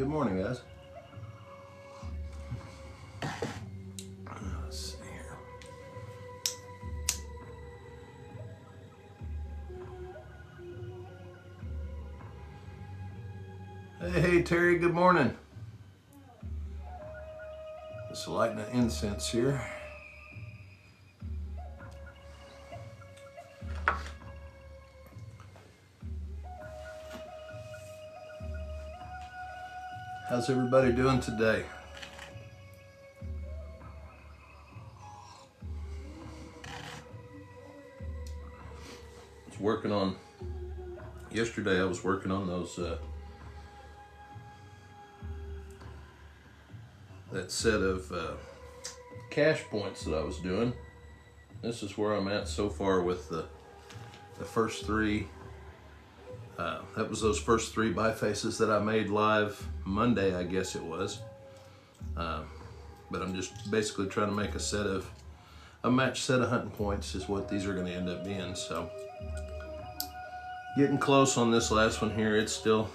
Good morning, guys. Let's see here. Hey, Terry, good morning. Just lighting an incense here. How's everybody doing today? Yesterday I was working on those, that set of cash points that I was doing. This is where I'm at so far with the first three. That was those first three bifaces that I made live Monday, I guess it was. But I'm just basically trying to make a match set of hunting points is what these are going to end up being. So getting close on this last one here. It's still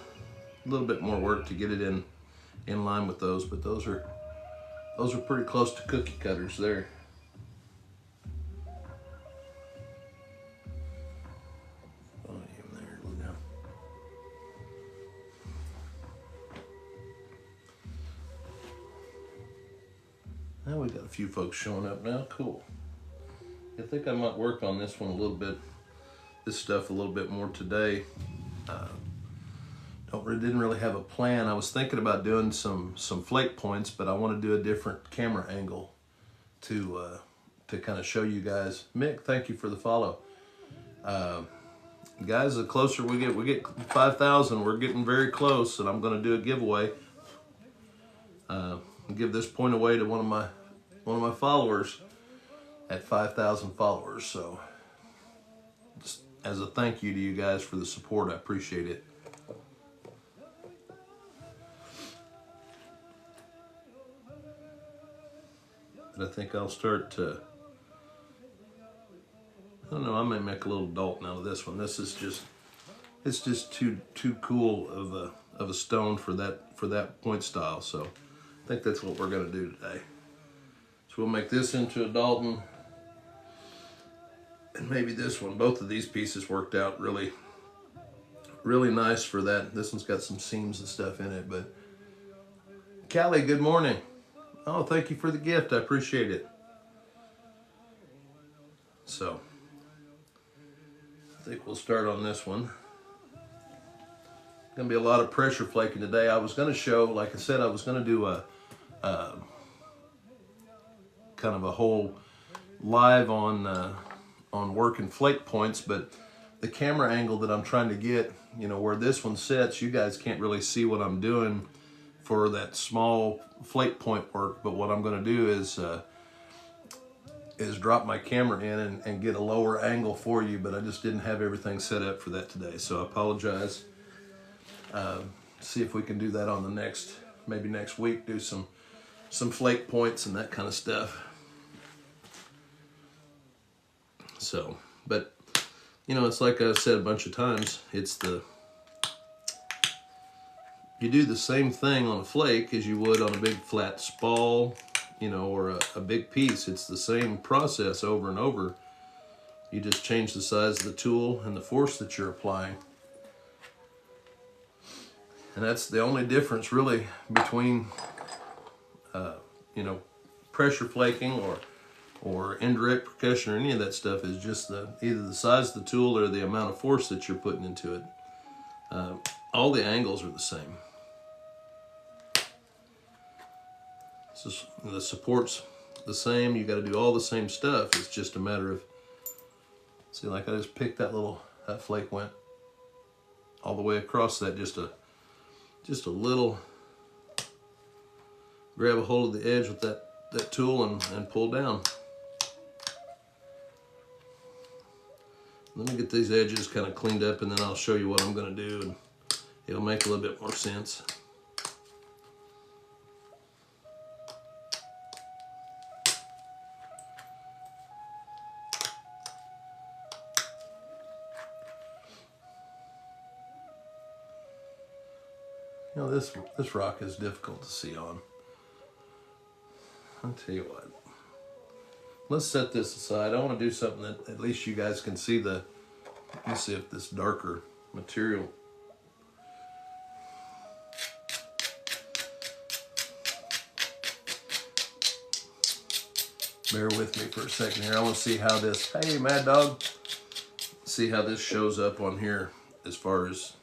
a little bit more work to get it in line with those, but those are pretty close to cookie cutters there. Now we got a few folks showing up now. Cool. I think I might work on this one a little bit, this stuff a little bit more today. Didn't really have a plan. I was thinking about doing some flake points, but I want to do a different camera angle to kind of show you guys. Mick, thank you for the follow. Guys, the closer we get 5,000, we're getting very close, and I'm going to do a giveaway. Give this point away to one of my followers at 5,000 followers. So just as a thank you to you guys for the support, I appreciate it. But I think I'll start to, I don't know, I may make a little Dalton out of this one. This is just, it's just too cool of a stone for that point style. So I think that's what we're gonna do today. So we'll make this into a Dalton, and maybe this one. Both of these pieces worked out really nice for that. This one's got some seams and stuff in it, but Callie, good morning. Oh, thank you for the gift. I appreciate it. So I think we'll start on this one. Gonna be a lot of pressure flaking today. I was gonna show, like I said, I was gonna do a kind of a whole live on working flake points, but the camera angle that I'm trying to get, you know, where this one sits, you guys can't really see what I'm doing for that small flake point work. But what I'm going to do is drop my camera in and get a lower angle for you, but I just didn't have everything set up for that today, so I apologize. See if we can do that on the maybe next week, do some flake points and that kind of stuff. So, but you know, it's like I've said a bunch of times, you do the same thing on a flake as you would on a big flat spall, you know, or a big piece. It's the same process over and over. You just change the size of the tool and the force that you're applying. And that's the only difference really between, you know, pressure flaking or indirect percussion or any of that stuff is just either the size of the tool or the amount of force that you're putting into it. All the angles are the same. So the support's the same. You got to do all the same stuff. It's just a matter of, see, like I just picked that flake went all the way across that, just a little, grab a hold of the edge with that tool and pull down. Let me get these edges kind of cleaned up, and then I'll show you what I'm going to do, and it'll make a little bit more sense. You know, this rock is difficult to see on. I'll tell you what. Let's set this aside. I want to do something that at least you guys can see the. Let me see if this darker material. Bear with me for a second here. I want to see how this. Hey, Mad Dog. See how this shows up on here as far as.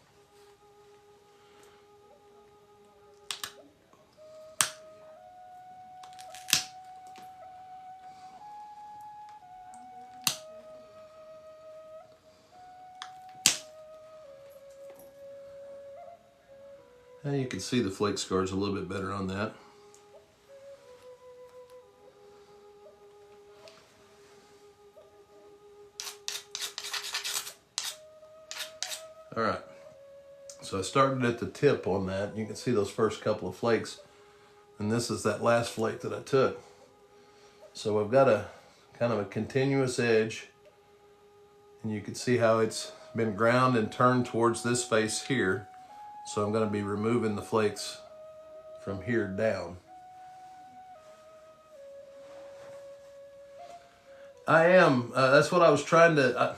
And you can see the flake scars a little bit better on that. All right, so I started at the tip on that. You can see those first couple of flakes, and this is that last flake that I took. So I've got a kind of a continuous edge, and you can see how it's been ground and turned towards this face here. So I'm going to be removing the flakes from here down. That's what I was trying to,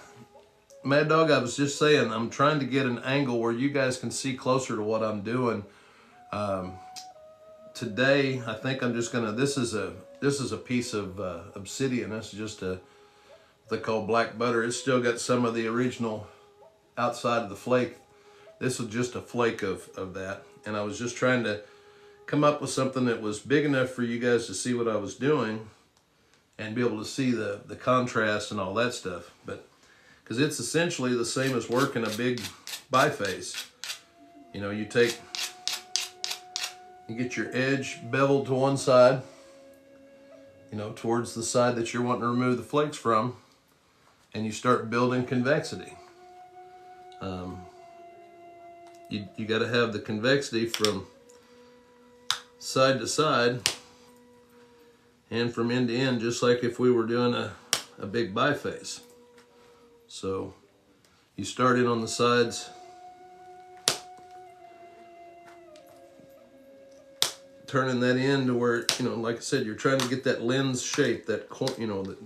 Mad Dog, I was just saying, I'm trying to get an angle where you guys can see closer to what I'm doing. Today, I think I'm just gonna, this is a piece of obsidian. That's just what they call black butter. It's still got some of the original outside of the flake. This was just a flake of that. And I was just trying to come up with something that was big enough for you guys to see what I was doing and be able to see the contrast and all that stuff. But because it's essentially the same as working a big biface. You know, you get your edge beveled to one side, you know, towards the side that you're wanting to remove the flakes from, and you start building convexity. You got to have the convexity from side to side and from end to end, just like if we were doing a big biface. So you start in on the sides, turning that in to where, you know, like I said, you're trying to get that lens shape, that, you know, the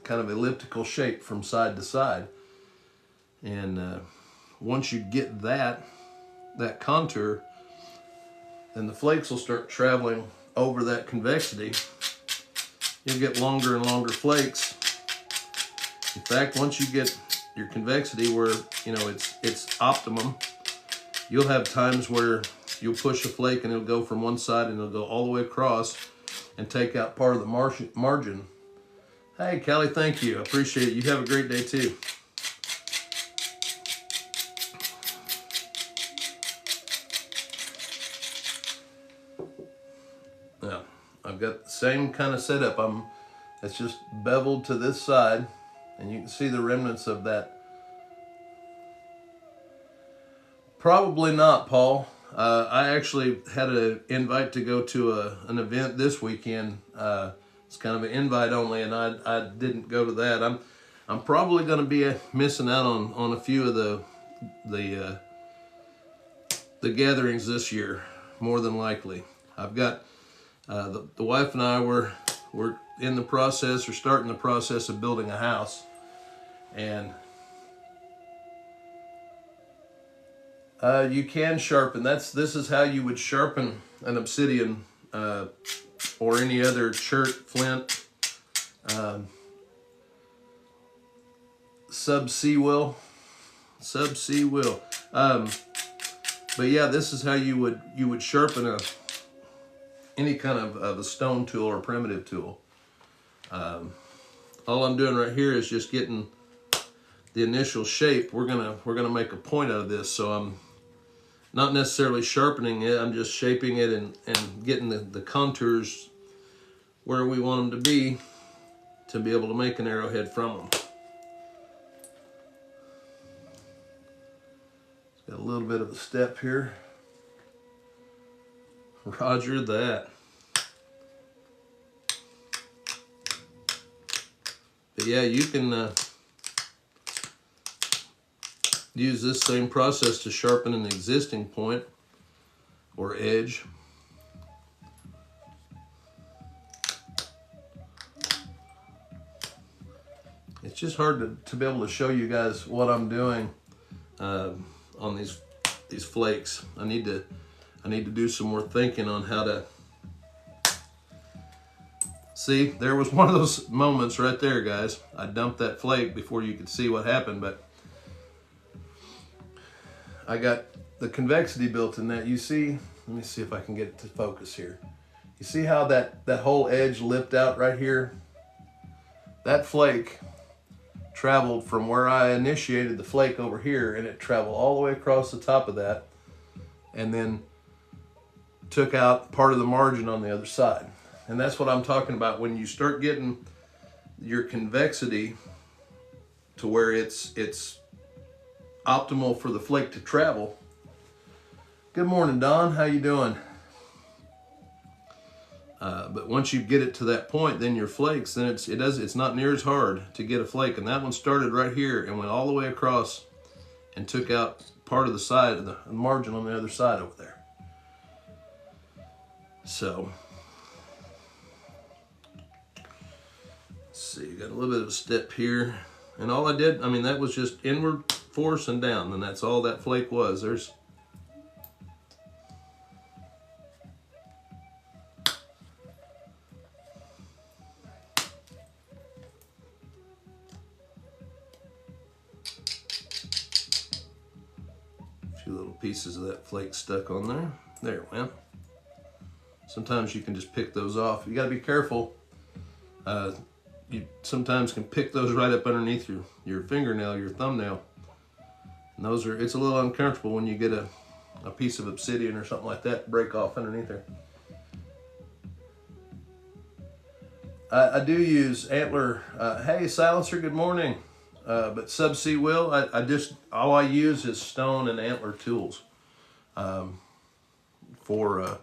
kind of elliptical shape from side to side. And once you get that contour, then the flakes will start traveling over that convexity. You'll get longer and longer flakes. In fact, once you get your convexity where, you know, it's optimum, you'll have times where you'll push a flake and it'll go from one side and it'll go all the way across and take out part of the margin. Hey, Callie, thank you. I appreciate it. You have a great day too. Now, I've got the same kind of setup. It's just beveled to this side, and you can see the remnants of that. Probably not, Paul. I actually had an invite to go to an event this weekend. It's kind of an invite only, and I didn't go to that. I'm probably going to be missing out on a few of the gatherings this year, more than likely. I've got the wife and I we're in the process, or starting the process of building a house, and you can sharpen. This is how you would sharpen an obsidian or any other chert, flint, sub-C will. But yeah, this is how you would sharpen any kind of a stone tool or a primitive tool. All I'm doing right here is just getting the initial shape. We're gonna make a point out of this, so I'm not necessarily sharpening it. I'm just shaping it and getting the contours where we want them to be able to make an arrowhead from them. It's got a little bit of a step here. Roger that. But yeah, you can use this same process to sharpen an existing point. or edge. It's just hard to be able to show you guys what I'm doing on these flakes. I need to do some more thinking on how to. See, there was one of those moments right there, guys. I dumped that flake before you could see what happened, but I got the convexity built in that. You see, let me see if I can get it to focus here. You see how that whole edge lipped out right here? That flake traveled from where I initiated the flake over here, and it traveled all the way across the top of that, and then took out part of the margin on the other side. And that's what I'm talking about. When you start getting your convexity to where it's optimal for the flake to travel. Good morning, Don. How you doing? But once you get it to that point, then your flakes, then it's not near as hard to get a flake. And that one started right here and went all the way across and took out part of the side of the margin on the other side over there. So, let's see, got a little bit of a step here. And all I did, I mean, that was just inward force and down, and that's all that flake was. There's a few little pieces of that flake stuck on there. There it went. Sometimes you can just pick those off. You got to be careful. You sometimes can pick those right up underneath your fingernail, your thumbnail. And it's a little uncomfortable when you get a piece of obsidian or something like that break off underneath there. I do use antler. Hey, Silencer, good morning. But Subsea Will, all I use is stone and antler tools for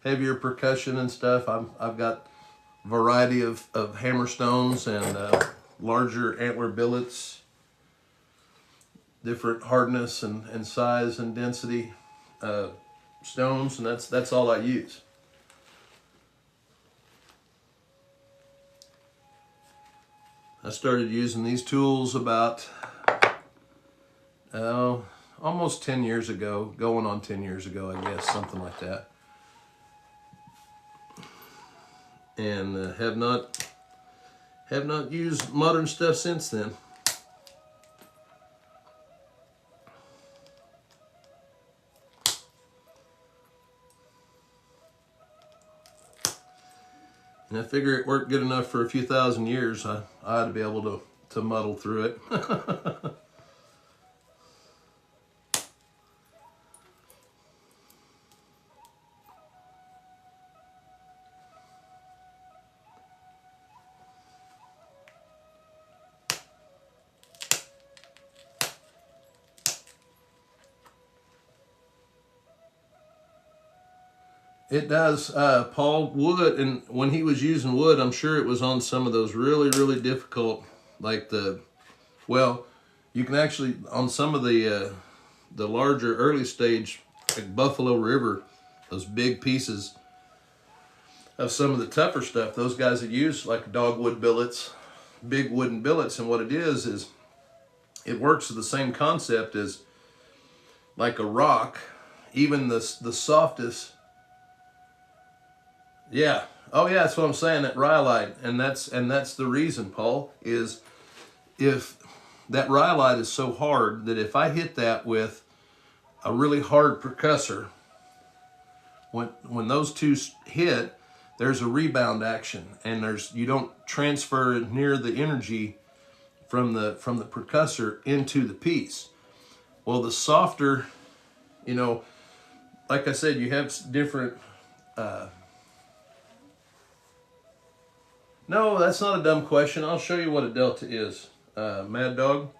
heavier percussion and stuff. I've got a variety of hammer stones and larger antler billets, different hardness and size and density stones, and that's all I use. I started using these tools about almost 10 years ago, going on 10 years ago, I guess, something like that. And have not used modern stuff since then. And I figure it worked good enough for a few thousand years. I ought to be able to muddle through it. It does, Paul, wood, and when he was using wood, I'm sure it was on some of those really, really difficult, like you can actually, on some of the larger early stage, like Buffalo River, those big pieces of some of the tougher stuff, those guys that use like dogwood billets, big wooden billets, and what it is it works with the same concept as like a rock, even the softest. Yeah. Oh yeah, that's what I'm saying, that rhyolite. And that's the reason, Paul, is if that rhyolite is so hard that if I hit that with a really hard percussor, when those two hit, there's a rebound action, and you don't transfer near the energy from the percussor into the piece. Well, the softer, like I said, you have different No, that's not a dumb question. I'll show you what a delta is, Mad Dog.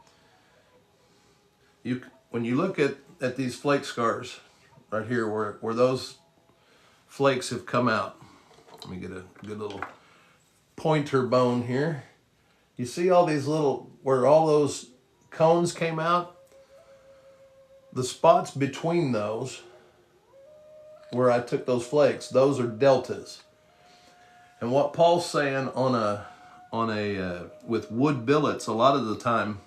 When you look at these flake scars right here, where those flakes have come out, let me get a good little pointer bone here. You see all these where all those cones came out? The spots between those where I took those flakes, those are deltas. And what Paul's saying with wood billets, a lot of the time,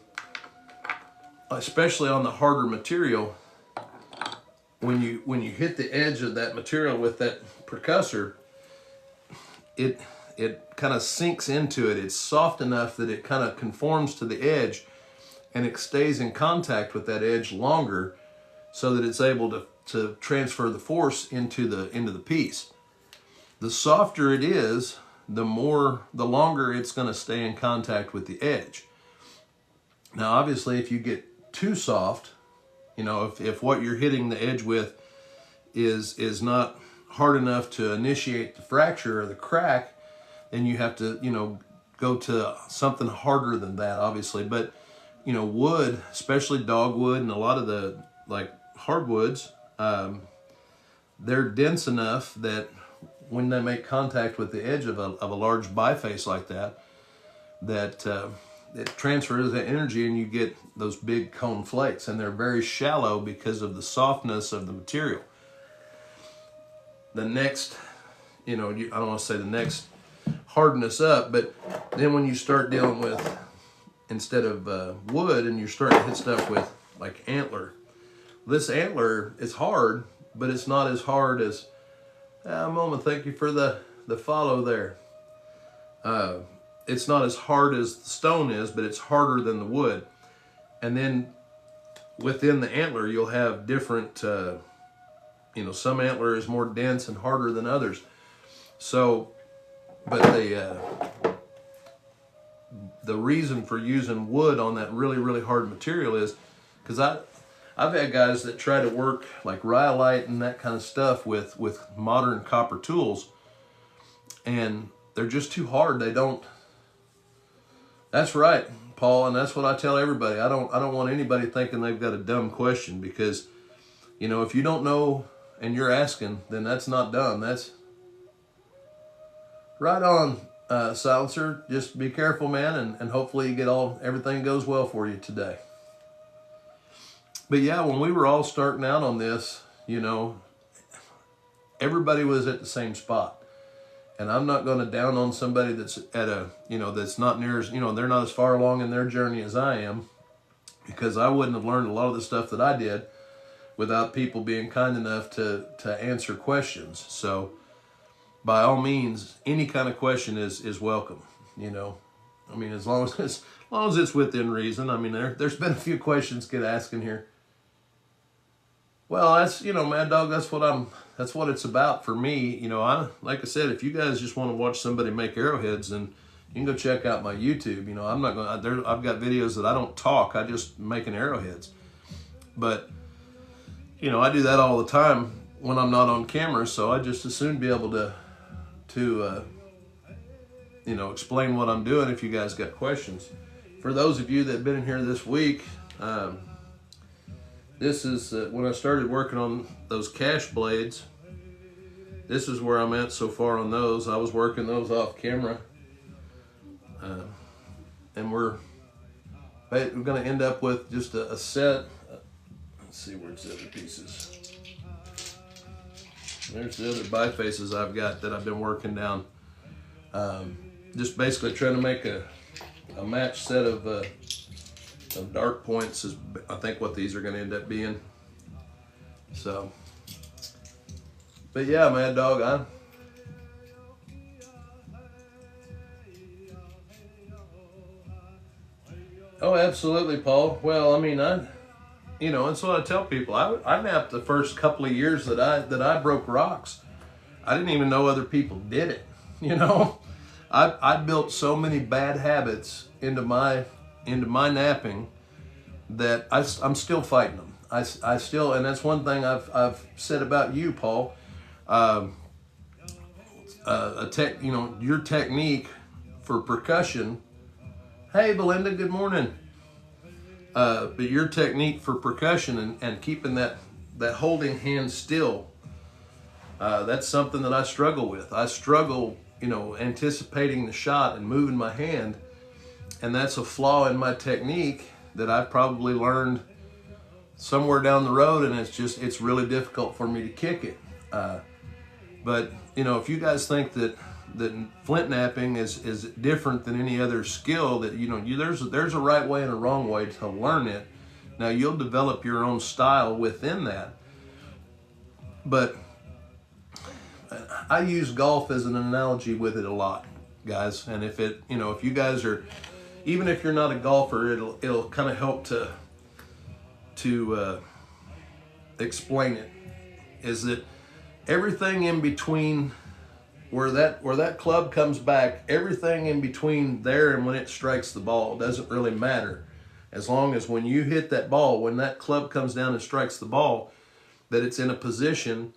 especially on the harder material, when you hit the edge of that material with that percussor, it kind of sinks into it. It's soft enough that it kind of conforms to the edge, and it stays in contact with that edge longer, so that it's able to transfer the force into the piece. The softer it is, the longer it's going to stay in contact with the edge. Now, obviously, if you get too soft, if what you're hitting the edge with is not hard enough to initiate the fracture or the crack, then you have to, go to something harder than that, obviously. But, wood, especially dogwood and a lot of the hardwoods, they're dense enough that when they make contact with the edge of a large biface like that, it transfers the energy and you get those big cone flakes, and they're very shallow because of the softness of the material. The next, I don't want to say the next hardness up, but then when you start dealing with, instead of wood, and you're starting to hit stuff with like antler, this antler is hard, but it's not as hard as, Mama, thank you for the follow there. It's not as hard as the stone is, but it's harder than the wood. And then within the antler, you'll have different, some antler is more dense and harder than others. So, but the reason for using wood on that really, really hard material is because I've had guys that try to work like rhyolite and that kind of stuff with modern copper tools, and they're just too hard. They don't. That's right, Paul, and that's what I tell everybody. I don't want anybody thinking they've got a dumb question, because, if you don't know and you're asking, then that's not dumb. That's right on, Silencer. Just be careful, man, and hopefully everything goes well for you today. But yeah, when we were all starting out on this, everybody was at the same spot. And I'm not going to down on somebody that's at that's not near as, they're not as far along in their journey as I am, because I wouldn't have learned a lot of the stuff that I did without people being kind enough to answer questions. So by all means, any kind of question is welcome, as long as it's within reason. There's been a few questions get asked in here. Well, that's, Mad Dog, that's what it's about for me. Like I said, if you guys just want to watch somebody make arrowheads, then you can go check out my YouTube. I'm not going I've got videos that I don't talk, I just making arrowheads. But, I do that all the time when I'm not on camera, so I just as soon be able to explain what I'm doing if you guys got questions. For those of you that have been in here this week, this is when I started working on those cash blades. This is where I'm at so far on those. I was working those off camera. And we're going to end up with just a set. Let's see, where's the other pieces. There's the other bifaces I've got that I've been working down. Just basically trying to make a match set of dark points is, I think, what these are going to end up being. So, but yeah, Mad Dog, oh, absolutely, Paul. Well, that's what I tell people. I mapped the first couple of years that I broke rocks. I didn't even know other people did it. I built so many bad habits into my napping that I'm still fighting them. I still, and that's one thing I've said about you, Paul. Your technique for percussion. Hey, Belinda, good morning. But your technique for percussion and keeping that holding hand still, that's something that I struggle with. I struggle, anticipating the shot and moving my hand, and that's a flaw in my technique that I've probably learned somewhere down the road, and it's really difficult for me to kick it. But you know, if you guys think that flint knapping is different than any other skill, that you know, there's a right way and a wrong way to learn it. Now you'll develop your own style within that. But I use golf as an analogy with it a lot, guys. And if it, you know, if you guys are, even if you're not a golfer, it'll kind of help to explain it. Is that everything in between where that club comes back, everything in between there and when it strikes the ball doesn't really matter, as long as when you hit that ball, when that club comes down and strikes the ball, that it's in a position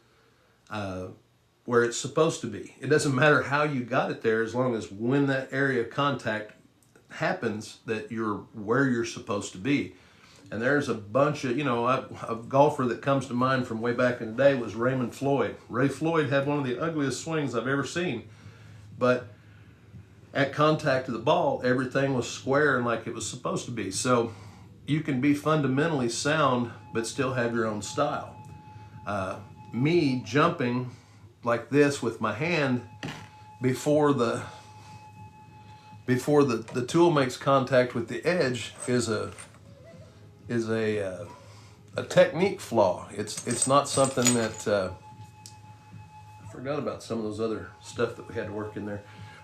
where it's supposed to be. It doesn't matter how you got it there, as long as when that area of contact happens, that you're where you're supposed to be. And there's a bunch of, you know, a golfer that comes to mind from way back in the day was Raymond Floyd. Ray Floyd had one of the ugliest swings I've ever seen. But at contact of the ball, everything was square and like it was supposed to be. So you can be fundamentally sound, but still have your own style. Me jumping like this with my hand before the tool makes contact with the edge is a technique flaw. It's not something that I forgot about some of those other stuff that we had to work in there.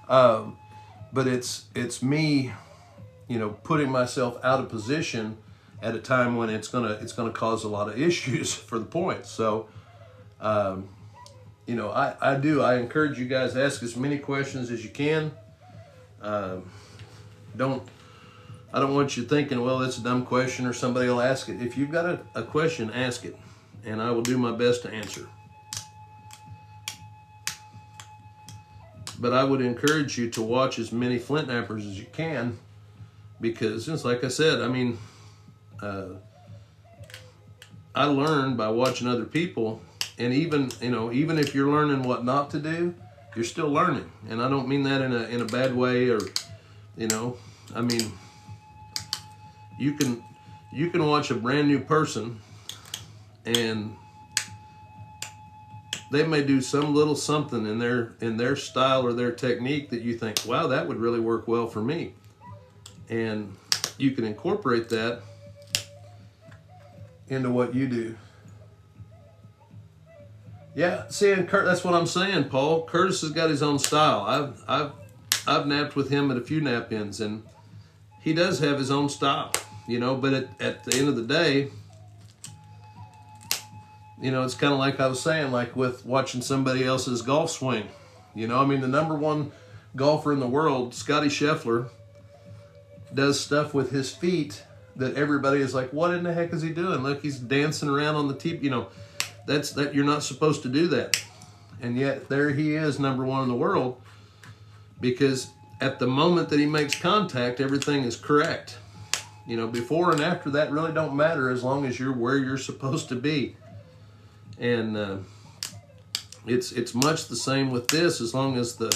But it's me, you know, putting myself out of position at a time when it's gonna cause a lot of issues for the points. So, you know, I encourage you guys to ask as many questions as you can. I don't want you thinking, well, that's a dumb question or somebody will ask it. If you've got a question, ask it, and I will do my best to answer. But I would encourage you to watch as many flint knappers as you can, because just like I said, I mean, I learn by watching other people, and even, you know, even if you're learning what not to do, you're still learning. And I don't mean that in a bad way, or, you know, I mean, you can watch a brand new person and they may do some little something in their style or their technique that you think, wow, that would really work well for me. And you can incorporate that into what you do. Yeah, see, and Kurt, that's what I'm saying, Paul. Curtis has got his own style. I've napped with him at a few nap-ins, and he does have his own style, you know. But at the end of the day, you know, it's kind of like I was saying, like with watching somebody else's golf swing. You know, I mean, the #1 golfer in the world, Scotty Scheffler, does stuff with his feet that everybody is like, what in the heck is he doing? Look, he's dancing around on the tee. You know, that you're not supposed to do that. And yet there he is, #1 in the world, because at the moment that he makes contact, everything is correct. You know, before and after that really don't matter, as long as you're where you're supposed to be. And it's much the same with this, as long as the,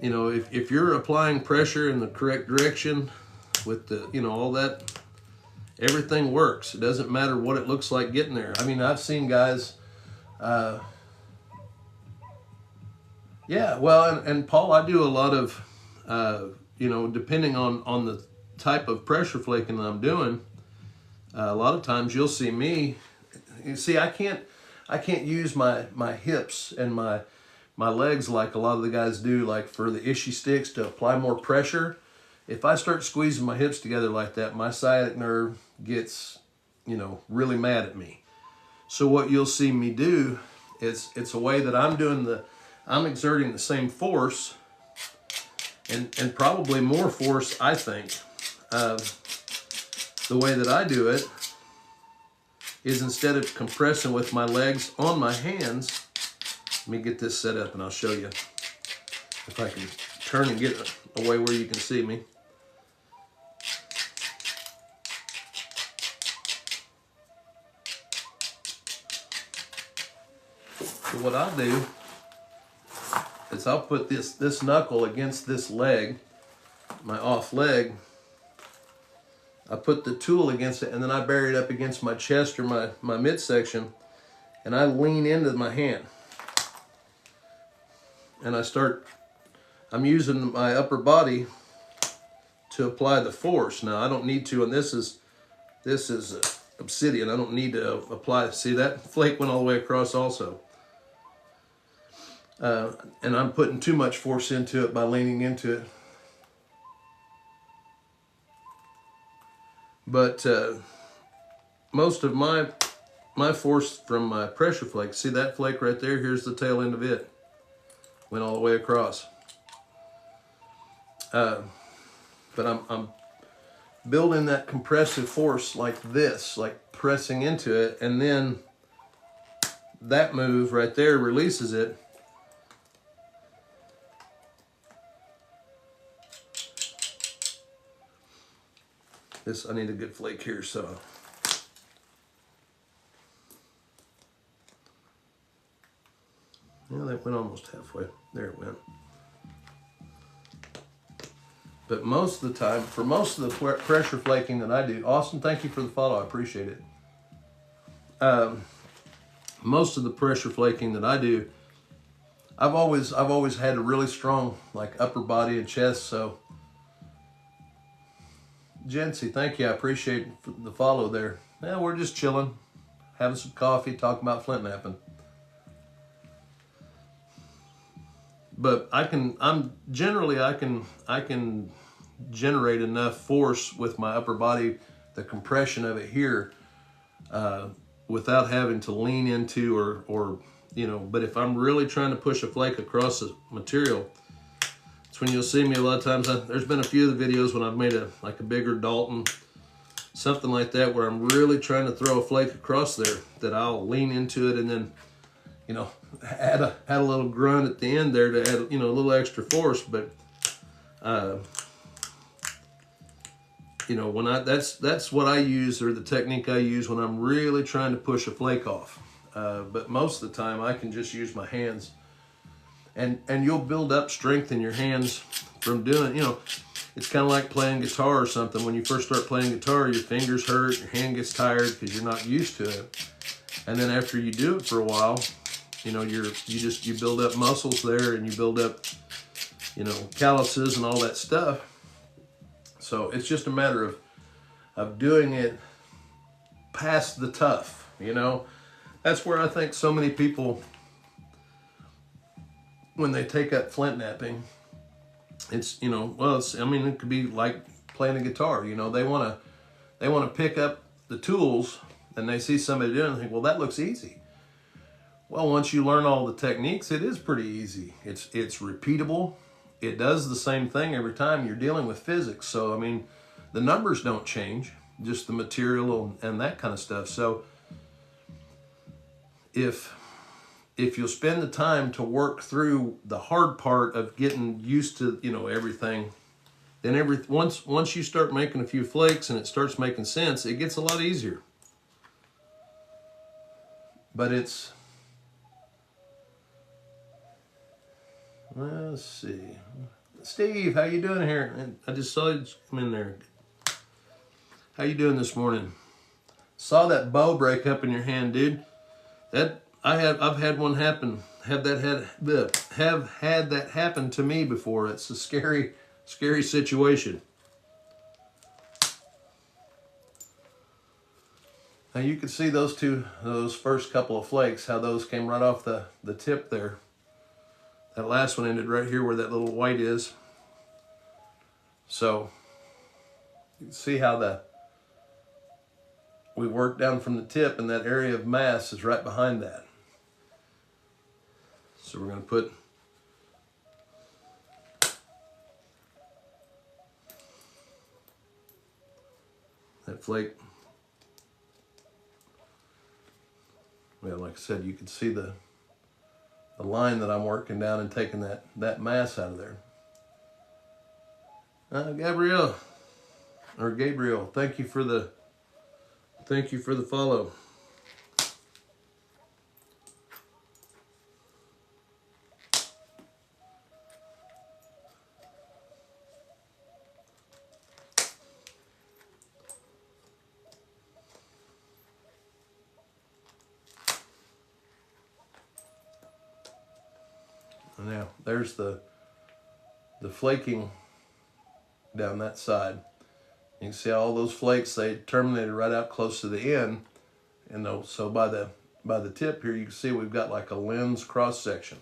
you know, if you're applying pressure in the correct direction with the, you know, all that, everything works. It doesn't matter what it looks like getting there. I mean, I've seen guys, yeah, well, and Paul, I do a lot of, you know, depending on the type of pressure flaking that I'm doing, a lot of times you'll see me, you see, I can't use my hips and my legs like a lot of the guys do, like for the ishy sticks to apply more pressure. If I start squeezing my hips together like that, my sciatic nerve gets, you know, really mad at me. So what you'll see me do is, it's a way that I'm exerting the same force and probably more force, I think. The way that I do it is, instead of compressing with my legs on my hands, let me get this set up and I'll show you if I can turn and get away where you can see me. So what I'll do is I'll put this knuckle against this leg, my off leg. I put the tool against it, and then I bury it up against my chest or my midsection, and I lean into my hand. And I'm using my upper body to apply the force. Now I don't need to, and this is obsidian. I don't need to apply. See, that flake went all the way across also. And I'm putting too much force into it by leaning into it. But most of my force from my pressure flake, see that flake right there? Here's the tail end of it. Went all the way across. But I'm building that compressive force like this, like pressing into it, and then that move right there releases it. I need a good flake here, so. Yeah, that went almost halfway. There it went. But most of the time, for most of the pressure flaking that I do, Austin, thank you for the follow. I appreciate it. Most of the pressure flaking that I do, I've always had a really strong like upper body and chest. So, Jency, thank you. I appreciate the follow there. Yeah, we're just chilling, having some coffee, talking about flint napping. But I can generate enough force with my upper body, the compression of it here, without having to lean into or you know. But if I'm really trying to push a flake across the material, it's when you'll see me a lot of times. There's been a few of the videos when I've made a bigger Dalton, something like that, where I'm really trying to throw a flake across there, that I'll lean into it and then, you know, add a little grunt at the end there to add, you know, a little extra force. But you know, when that's what I use, or the technique I use when I'm really trying to push a flake off. But most of the time I can just use my hands, and you'll build up strength in your hands from doing, you know, it's kind of like playing guitar or something. When you first start playing guitar, your fingers hurt, your hand gets tired because you're not used to it. And then after you do it for a while, you know, you build up muscles there, and you build up, you know, calluses and all that stuff. So it's just a matter of doing it past the tough, you know. That's where I think so many people, when they take up flint napping, it's, you know, well, I mean, it could be like playing a guitar, you know. They want to pick up the tools, and they see somebody doing it and think, well, that looks easy. Well, once you learn all the techniques, it is pretty easy. It's repeatable. It does the same thing every time. You're dealing with physics. So, I mean, the numbers don't change, just the material and that kind of stuff. So if you'll spend the time to work through the hard part of getting used to, you know, everything, then once you start making a few flakes and it starts making sense, it gets a lot easier. But it's, let's see. Steve, how you doing here? I just saw you come in there. How you doing this morning? Saw that bow break up in your hand, dude. I've had one happen. Have had that happen to me before. It's a scary situation. Now you can see those first couple of flakes, how those came right off the tip there. That last one ended right here where that little white is. So you can see how we work down from the tip, and that area of mass is right behind that. So we're going to put that flake. Well, like I said, you can see the line that I'm working down and taking that mass out of there. Gabriel, thank you for the follow. Now, there's the flaking down that side. You can see all those flakes, they terminated right out close to the end. And so by the tip here, you can see we've got like a lens cross section.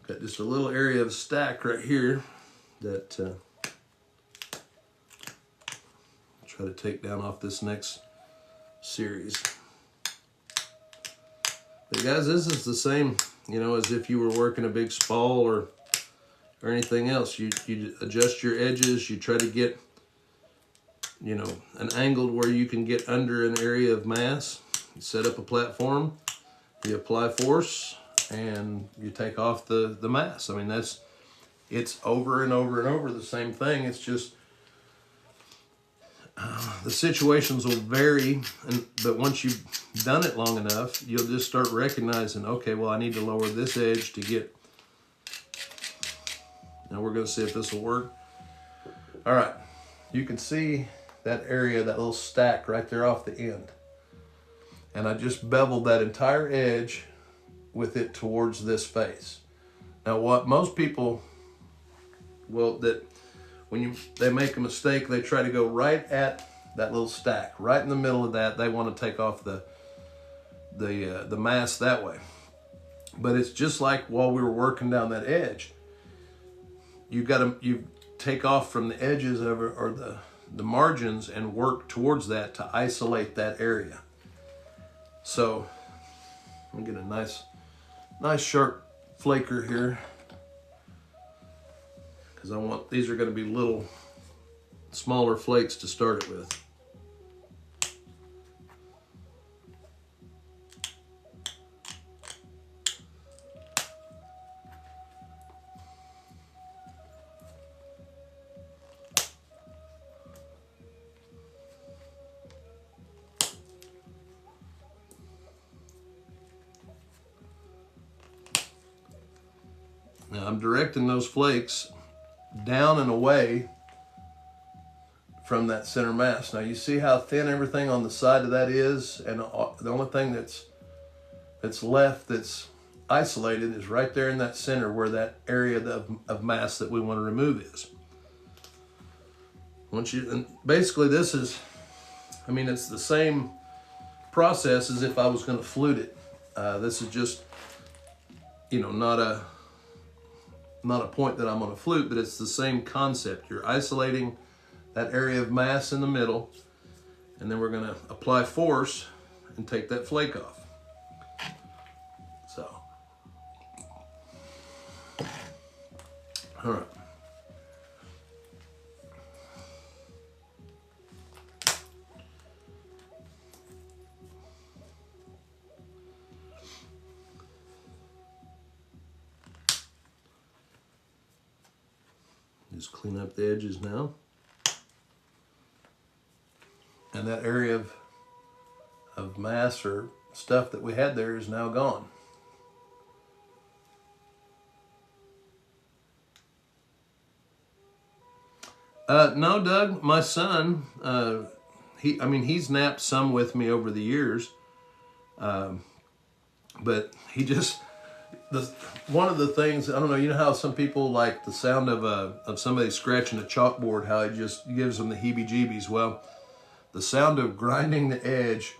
Got just a little area of stack right here that try to take down off this next series. But guys, this is the same, you know, as if you were working a big spall or anything else. You adjust your edges, you try to get, you know, an angle where you can get under an area of mass. You set up a platform, you apply force, and you take off the mass. I mean, it's over and over and over the same thing. It's just the situations will vary, but once you've done it long enough, you'll just start recognizing, okay, well, I need to lower this edge to get. Now we're going to see if this will work. All right, you can see that area, that little stack right there off the end. And I just beveled that entire edge with it towards this face. Now what most people, well, that when they make a mistake, they try to go right at that little stack, right in the middle of that. They want to take off the mass that way. But it's just like while we were working down that edge, you take off from the edges of it, or the margins, and work towards that to isolate that area. So I'm gonna get a nice sharp flaker here, because I want, these are going to be little smaller flakes to start it with. Now I'm directing those flakes down and away from that center mass. Now you see how thin everything on the side of that is, and the only thing that's left that's isolated is right there in that center where that area of mass that we want to remove is. And basically this is, I mean, it's the same process as if I was going to flute it. This is just, you know, not a point that I'm going to flute, but it's the same concept. You're isolating that area of mass in the middle, and then we're going to apply force and take that flake off. So, all right. Just clean up the edges now. And that area of mass or stuff that we had there is now gone. No, Doug, my son, he's napped some with me over the years, but he just, one of the things, I don't know, you know how some people like the sound of somebody scratching a chalkboard, how it just gives them the heebie-jeebies. Well, the sound of grinding the edge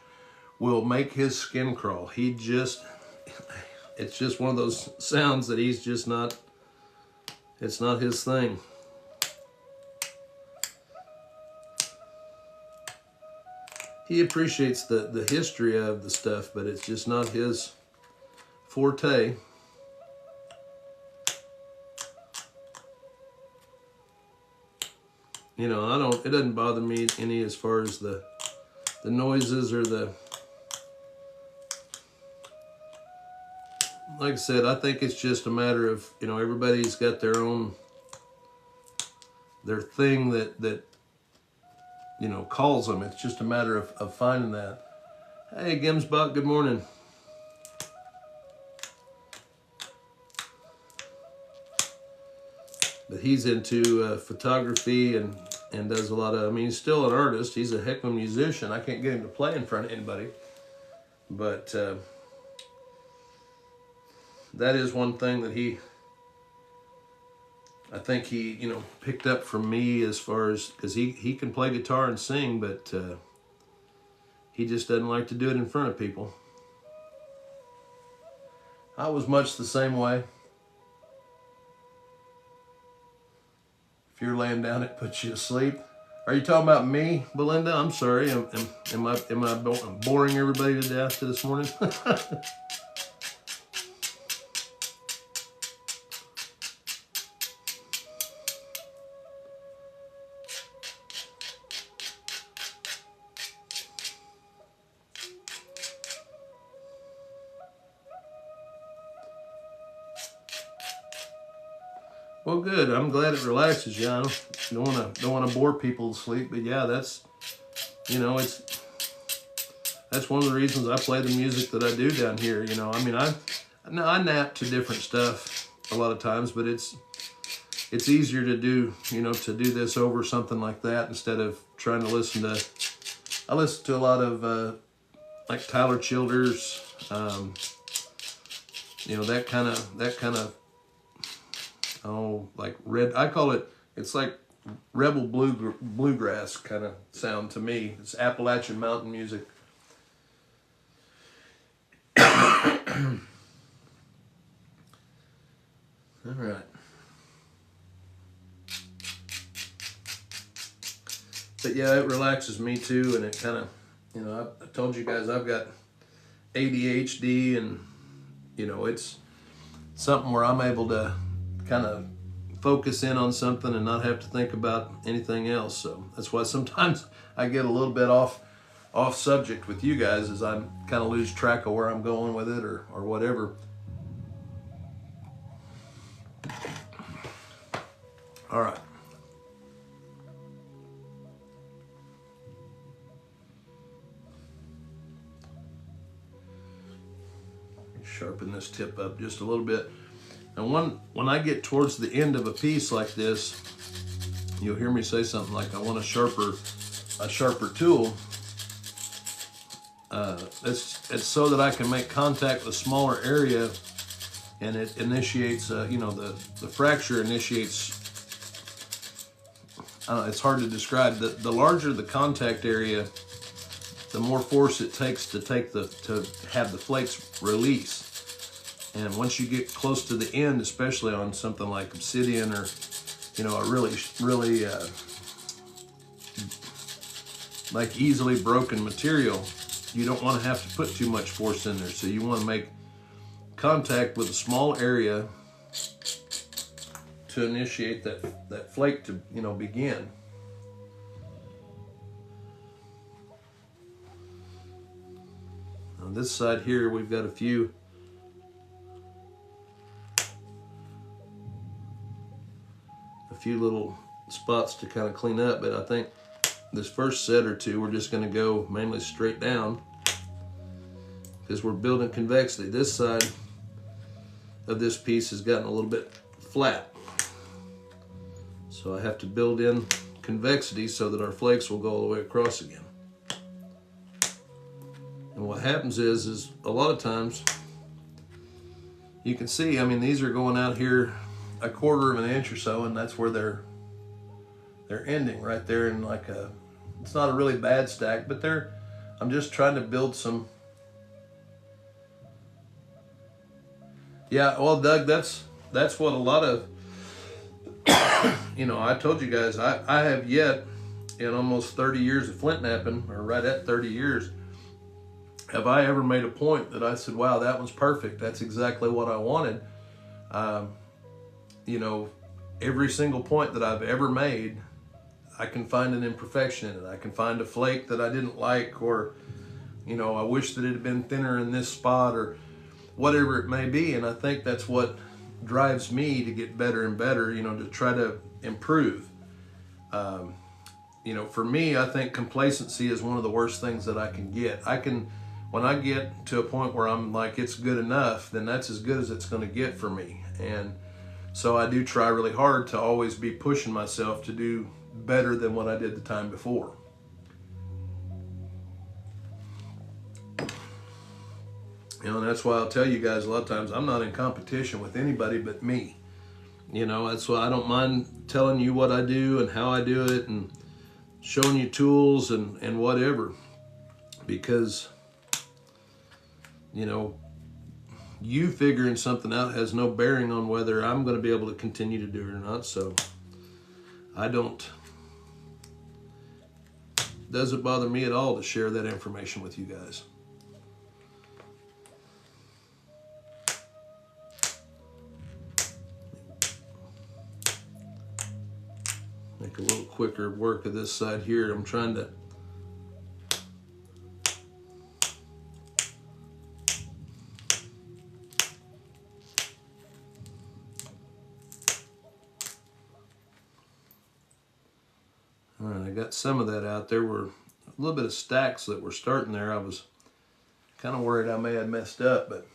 will make his skin crawl. It's just one of those sounds that he's just not, it's not his thing. He appreciates the history of the stuff, but it's just not his forte. You know, it doesn't bother me any as far as the noises or like I said, I think it's just a matter of, you know, everybody's got their thing that you know, calls them. It's just a matter of finding that. Hey, Gimsbuck, good morning. But he's into photography and and does a lot of, I mean, he's still an artist. He's a heck of a musician. I can't get him to play in front of anybody. But that is one thing that I think he, you know, picked up from me as far as, because he can play guitar and sing, but he just doesn't like to do it in front of people. I was much the same way. If you're laying down, it puts you to sleep. Are you talking about me, Belinda? I'm sorry. Am I boring everybody to death this morning? Well, good. I'm glad it relaxes you. I don't want to bore people to sleep, but yeah, that's, you know, that's one of the reasons I play the music that I do down here. You know, I mean, I nap to different stuff a lot of times, but it's easier to do, you know, to do this over something like that instead of trying to listen to. I listen to a lot of like Tyler Childers, you know, that kind of. Oh, like red, I call it, it's like rebel bluegrass kind of sound to me. It's Appalachian mountain music. All right. But yeah, it relaxes me too, and it kind of, you know, I told you guys I've got ADHD, and, you know, it's something where I'm able to kind of focus in on something and not have to think about anything else. So that's why sometimes I get a little bit off subject with you guys, as I kind of lose track of where I'm going with it or whatever. All right. Sharpen this tip up just a little bit. And when I get towards the end of a piece like this, you'll hear me say something like, I want a sharper tool. It's so that I can make contact with a smaller area, and it initiates, you know, the fracture initiates, it's hard to describe. The larger the contact area, the more force it takes to have the flakes release. And once you get close to the end, especially on something like obsidian or, you know, a really like easily broken material, you don't want to have to put too much force in there. So you want to make contact with a small area to initiate that flake to, you know, begin. On this side here, we've got a few little spots to kind of clean up, but I think this first set or two we're just going to go mainly straight down because we're building convexity. This side of this piece has gotten a little bit flat, so I have to build in convexity so that our flakes will go all the way across again. And what happens is a lot of times you can see, I mean, these are going out here a quarter of an inch or so, and that's where they're ending right there in like a, it's not a really bad stack, but I'm just trying to build some. Yeah, well, Doug, that's what a lot of, you know, I told you guys, I have yet in almost 30 years of flint knapping, or right at 30 years, have I ever made a point that I said, wow, that one's perfect, that's exactly what I wanted. You know, every single point that I've ever made, I can find an imperfection in it. I can find a flake that I didn't like, or, you know, I wish that it had been thinner in this spot, or whatever it may be. And I think that's what drives me to get better and better, you know, to try to improve. You know, for me, I think complacency is one of the worst things that I can get. When I get to a point where I'm like, it's good enough, then that's as good as it's going to get for me. And so I do try really hard to always be pushing myself to do better than what I did the time before. You know, and that's why I'll tell you guys a lot of times, I'm not in competition with anybody but me. You know, that's why I don't mind telling you what I do and how I do it and showing you tools and whatever. Because, you know, you figuring something out has no bearing on whether I'm going to be able to continue to do it or not. So doesn't bother me at all to share that information with you guys. Make a little quicker work of this side here. I'm trying to all right, I got some of that out. There were a little bit of stacks that were starting there. I was kind of worried I may have messed up, but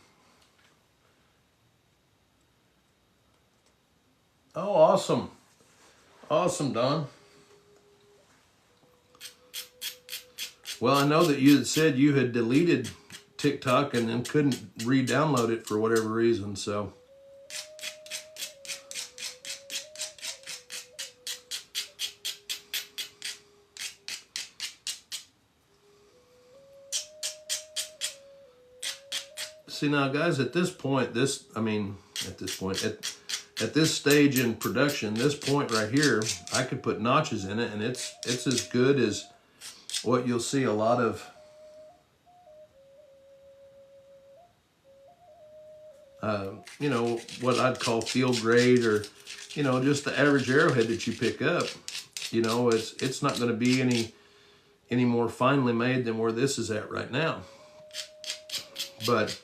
oh, awesome. Awesome, Don. Well, I know that you had said you had deleted TikTok and then couldn't re-download it for whatever reason, so. See now, guys, at this point, at this stage in production, this point right here, I could put notches in it, and it's as good as what you'll see a lot of you know, what I'd call field grade, or, you know, just the average arrowhead that you pick up. You know, it's not going to be any more finely made than where this is at right now. But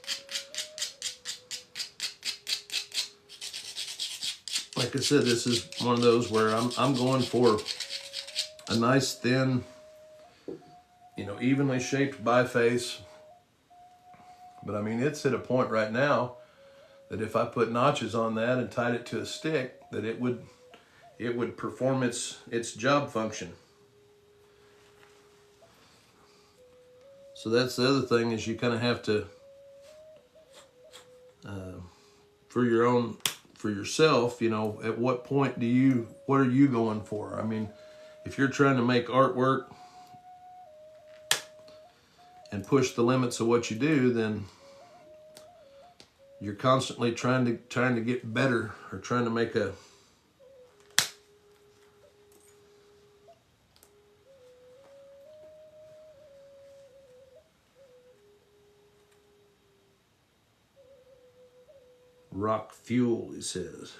like I said, this is one of those where I'm going for a nice thin, you know, evenly shaped biface. But I mean, it's at a point right now that if I put notches on that and tied it to a stick, that it would perform its job function. So that's the other thing, is you kind of have to, for yourself, you know, at what point what are you going for? I mean, if you're trying to make artwork and push the limits of what you do, then you're constantly trying to get better, or trying to make a rock fuel, he says.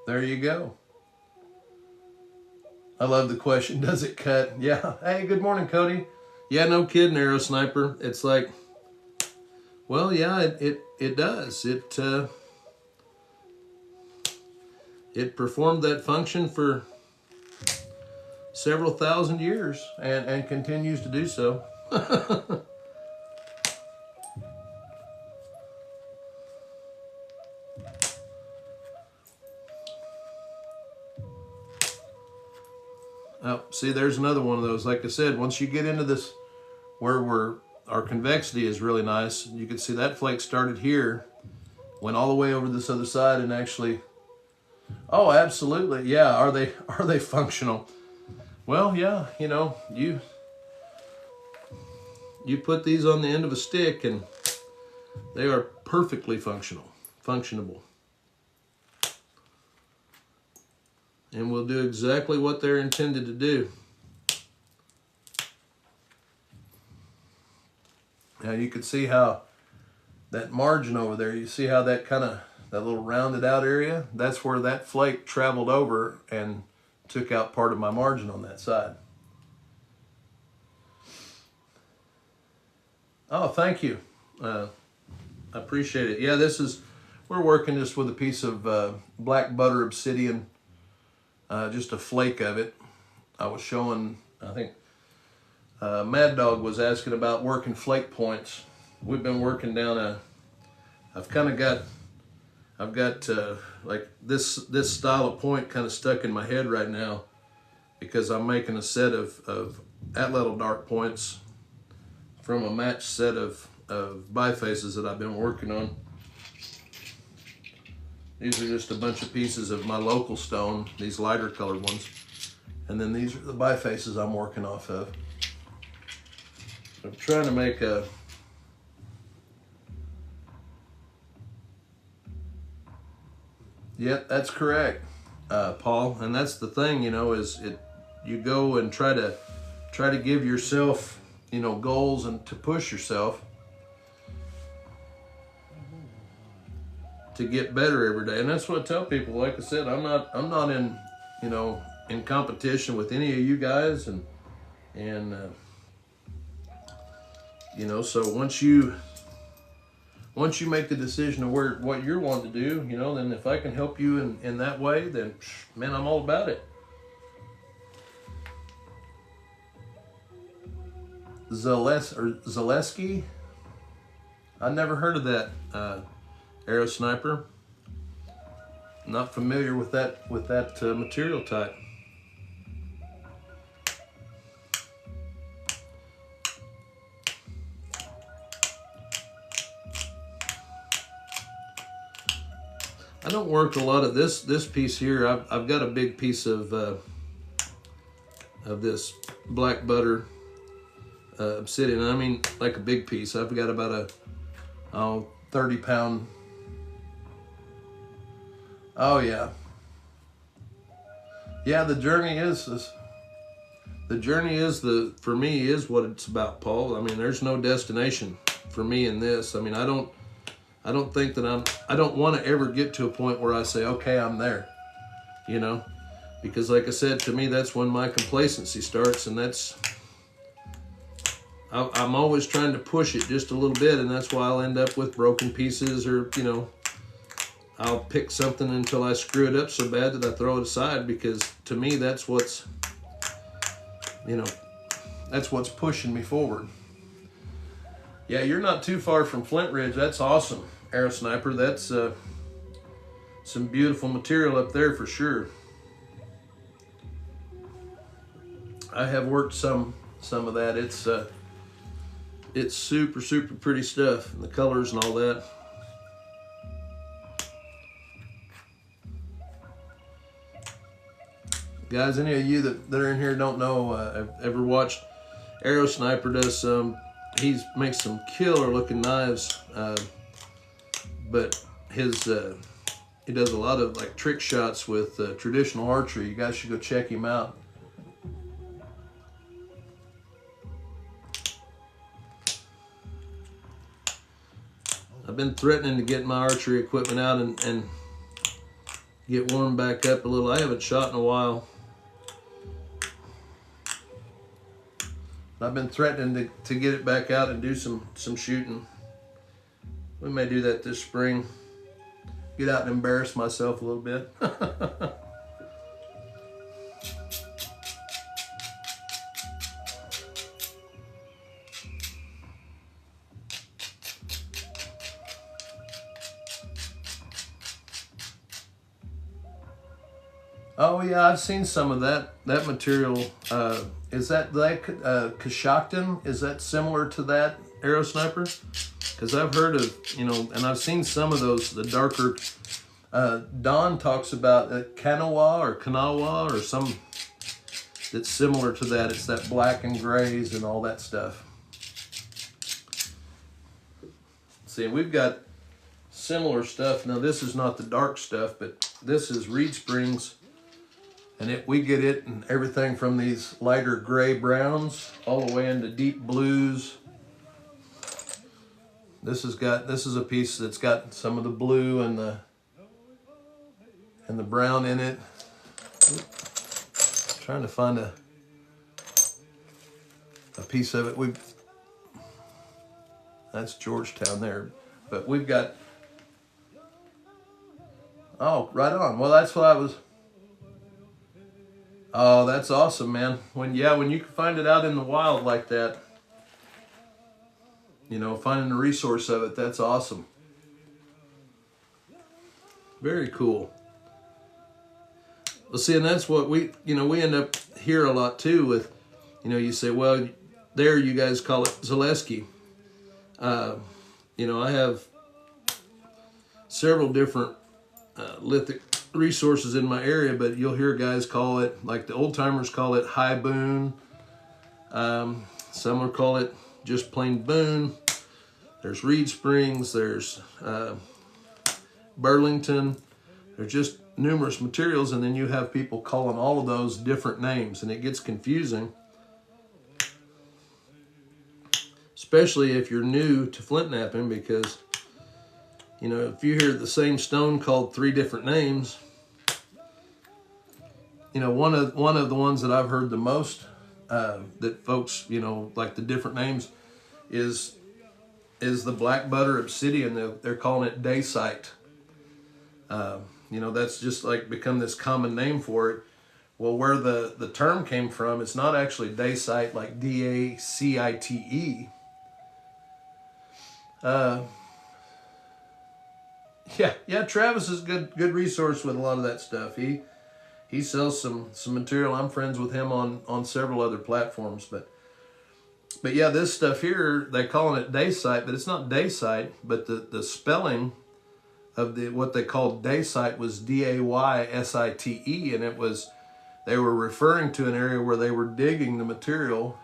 There you go. I love the question, does it cut? Yeah. Hey, good morning, Cody. Yeah, no kidding, Arrow Sniper. It's like, well, yeah, it does. It performed that function for several thousand years and continues to do so. Oh, see, there's another one of those. Like I said, once you get into this where our convexity is really nice, you can see that flake started here, went all the way over this other side, and actually, oh, absolutely, yeah. Are they functional? Well, yeah. You know, you put these on the end of a stick, and they are perfectly functionable. And will do exactly what they're intended to do. Now you can see how that margin over there, you see how that little rounded out area, that's where that flake traveled over and took out part of my margin on that side. Oh, thank you. I appreciate it. Yeah, this is we're working just with a piece of black butter obsidian, just a flake of it. I was showing, I think Mad Dog was asking about working flake points. We've been working down I've got like this style of point kind of stuck in my head right now, because I'm making a set of atlatl dark points from a matched set of bifaces that I've been working on. These are just a bunch of pieces of my local stone, these lighter colored ones. And then these are the bifaces I'm working off of. I'm trying to make a... Yep, that's correct, Paul. And that's the thing, you know, is you go and try to give yourself, you know, goals and to push yourself to get better every day. And that's what I tell people. Like I said, I'm not in, you know, in competition with any of you guys, and you know, so once you make the decision of what you're wanting to do, you know, then if I can help you in that way, then man, I'm all about it. Zaleski, I never heard of that arrow sniper. Not familiar with that material type. I don't work a lot of this piece here. I've got a big piece of this black butter obsidian. I mean, like a big piece. I've got about a 30-pound. Oh yeah. Yeah, the journey is for me is what it's about, Paul. I mean, there's no destination for me in this. I mean, I don't think that I don't want to ever get to a point where I say, okay, I'm there, you know, because like I said, to me, that's when my complacency starts, and I'm always trying to push it just a little bit, and that's why I'll end up with broken pieces, or, you know, I'll pick something until I screw it up so bad that I throw it aside, because to me, that's what's, you know, that's what's pushing me forward. Yeah, you're not too far from Flint Ridge. That's awesome, Arrow Sniper. That's some beautiful material up there for sure. I have worked some of that. It's super pretty stuff, and the colors and all that. Guys, any of you that are in here don't know, have ever watched Arrow Sniper does some. He makes some killer looking knives, but he does a lot of like trick shots with traditional archery. You guys should go check him out. I've been threatening to get my archery equipment out and get warmed back up a little. I haven't shot in a while. I've been threatening to get it back out and do some shooting. We may do that this spring. Get out and embarrass myself a little bit. Oh yeah, I've seen some of that material. Is that like Kashaktan? Is that similar to that Arrow Sniper? Because I've heard of, you know, and I've seen some of those, the darker. Don talks about Kanawa or some that's similar to that. It's that black and grays and all that stuff. See, we've got similar stuff. Now this is not the dark stuff, but this is Reed Springs. And we get it in everything from these lighter gray browns all the way into deep blues. This is a piece that's got some of the blue and the brown in it. Trying to find a piece of it. That's Georgetown there, but we've got Oh, right on. Well, that's what I was. Oh, that's awesome, man. When you can find it out in the wild like that, finding the resource of it, that's awesome. Very cool. Well, see, and that's what we end up here a lot too with, you say, well, there you guys call it Zaleski. I have several different lithic resources in my area, but you'll hear guys call it, like the old timers call it High Boone. Some will call it just plain Boone. There's Reed Springs. There's Burlington. There's just numerous materials, and then you have people calling all of those different names, and it gets confusing, especially if you're new to flint knapping, because if you hear the same stone called 3 different names, one of the ones that I've heard the most that folks like the different names is the black butter obsidian. They're calling it dacite. That's just like become this common name for it. Well, where the term came from, it's not actually dacite like Dacite. Yeah, Travis is good resource with a lot of that stuff. He sells some material. I'm friends with him on several other platforms, but yeah, this stuff here, they're calling it dacite, but it's not dacite, but the spelling of what they called dacite was Daysite, and they were referring to an area where they were digging the material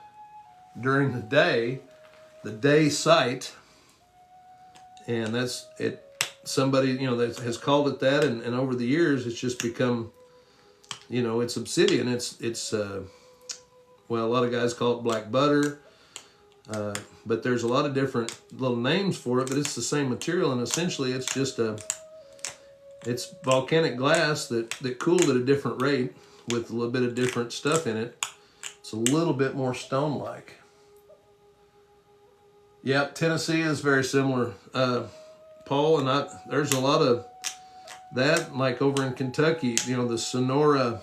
during the day site, and that's it. Somebody that has called it that, and over the years it's just become, it's obsidian. It's well, a lot of guys call it black butter, but there's a lot of different little names for it, but it's the same material, and essentially it's just it's volcanic glass that cooled at a different rate with a little bit of different stuff in it. It's a little bit more stone-like. Yep, Tennessee is very similar, Paul, and there's a lot of that, like over in Kentucky, the Sonora,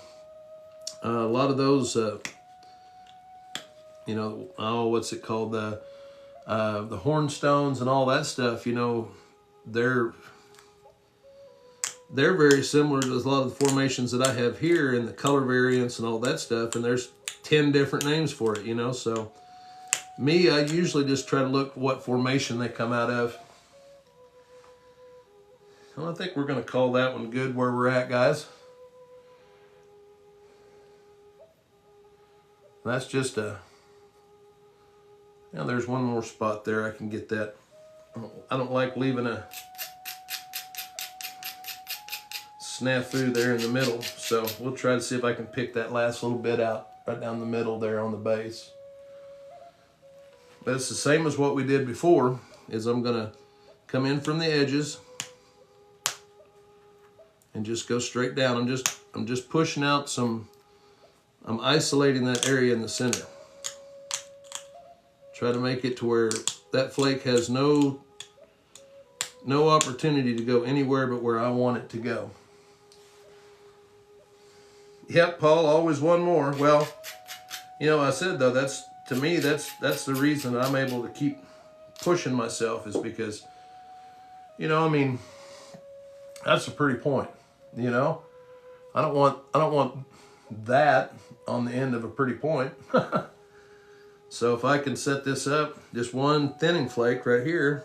a lot of those, what's it called, the hornstones and all that stuff, they're very similar to a lot of the formations that I have here, and the color variants and all that stuff, and there's 10 different names for it, so me, I usually just try to look what formation they come out of. Well, I think we're going to call that one good where we're at, guys. That's just there's one more spot there. I can get that. I don't like leaving a snafu there in the middle, so we'll try to see if I can pick that last little bit out right down the middle there on the base. But it's the same as what we did before, is I'm going to come in from the edges and just go straight down. I'm just pushing out I'm isolating that area in the center. Try to make it to where that flake has no opportunity to go anywhere but where I want it to go. Yep, Paul, always one more. Well, I said though, to me, that's the reason I'm able to keep pushing myself, is because, that's a pretty point. I don't want that on the end of a pretty point. So if I can set this up, just one thinning flake right here,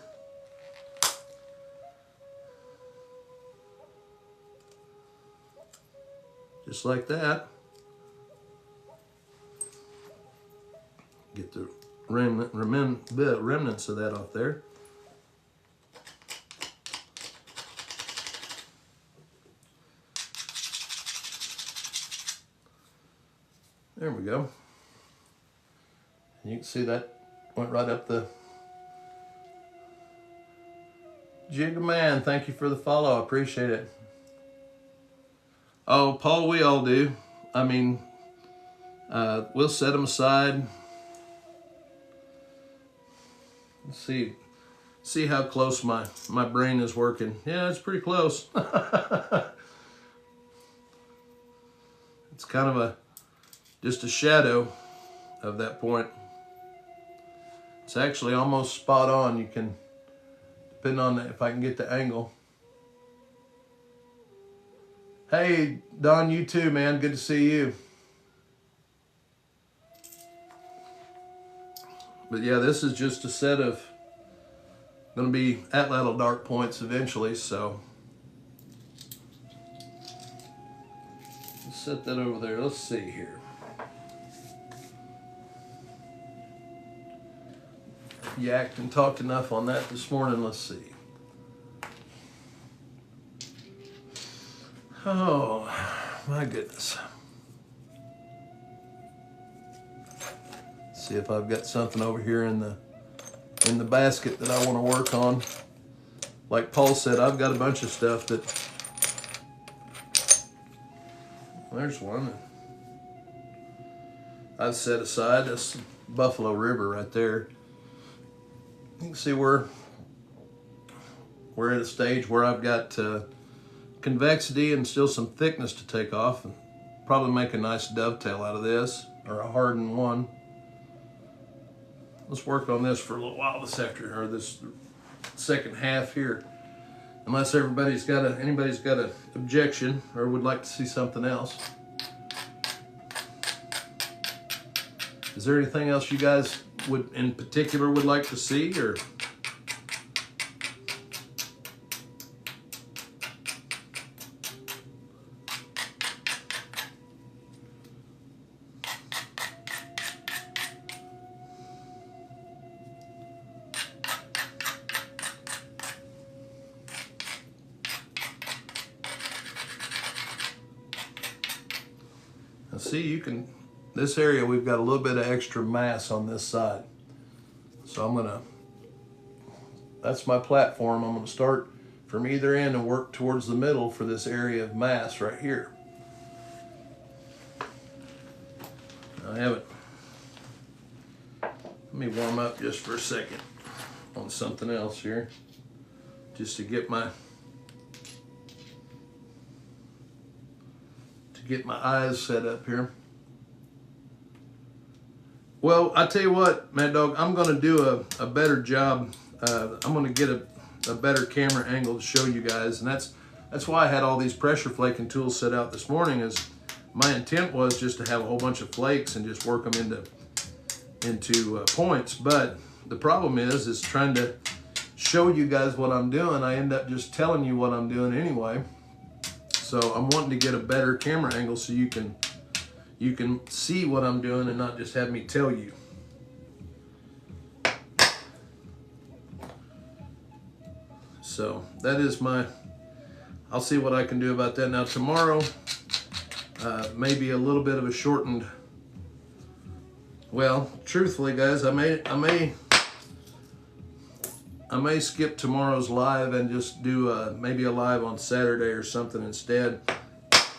just like that. Get the remnants of that off there. There we go. And you can see that went right up the Jigger Man. Thank you for the follow. I appreciate it. Oh, Paul, we all do. I mean, we'll set them aside. Let's see how close my brain is working. Yeah, it's pretty close. It's kind of just a shadow of that point. It's actually almost spot on. You can, depending on if I can get the angle. Hey, Don, you too, man. Good to see you. But yeah, this is just a set of, going to be atlatl dark points eventually, so. Let's set that over there. Let's see here. Yacked and talked enough on that this morning. Let's see. Oh, my goodness. See if I've got something over here in the basket that I want to work on. Like Paul said, I've got a bunch of stuff that. There's one I've set aside. That's Buffalo River right there. You can see we're at a stage where I've got convexity and still some thickness to take off, and probably make a nice dovetail out of this, or a hardened one. Let's work on this for a little while this afternoon, or this second half here, unless anybody's got an objection or would like to see something else. Is there anything else you guys would in particular would like to see, or? Now see, you can, this area we've got a little bit of extra mass on this side. So I'm gonna, that's my platform. I'm gonna start from either end and work towards the middle for this area of mass right here. I have it. Let me warm up just for a second on something else here, just to get my eyes set up here. Well, I tell you what, Mad Dog, I'm going to do a better job. I'm going to get a better camera angle to show you guys, and that's why I had all these pressure flaking tools set out this morning. Is my intent was just to have a whole bunch of flakes and just work them into points. But the problem is trying to show you guys what I'm doing. I end up just telling you what I'm doing anyway. So I'm wanting to get a better camera angle so you can see what I'm doing and not just have me tell you. So that is I'll see what I can do about that. Now tomorrow, maybe a little bit of a shortened, well, truthfully guys, I may skip tomorrow's live and just do maybe a live on Saturday or something instead.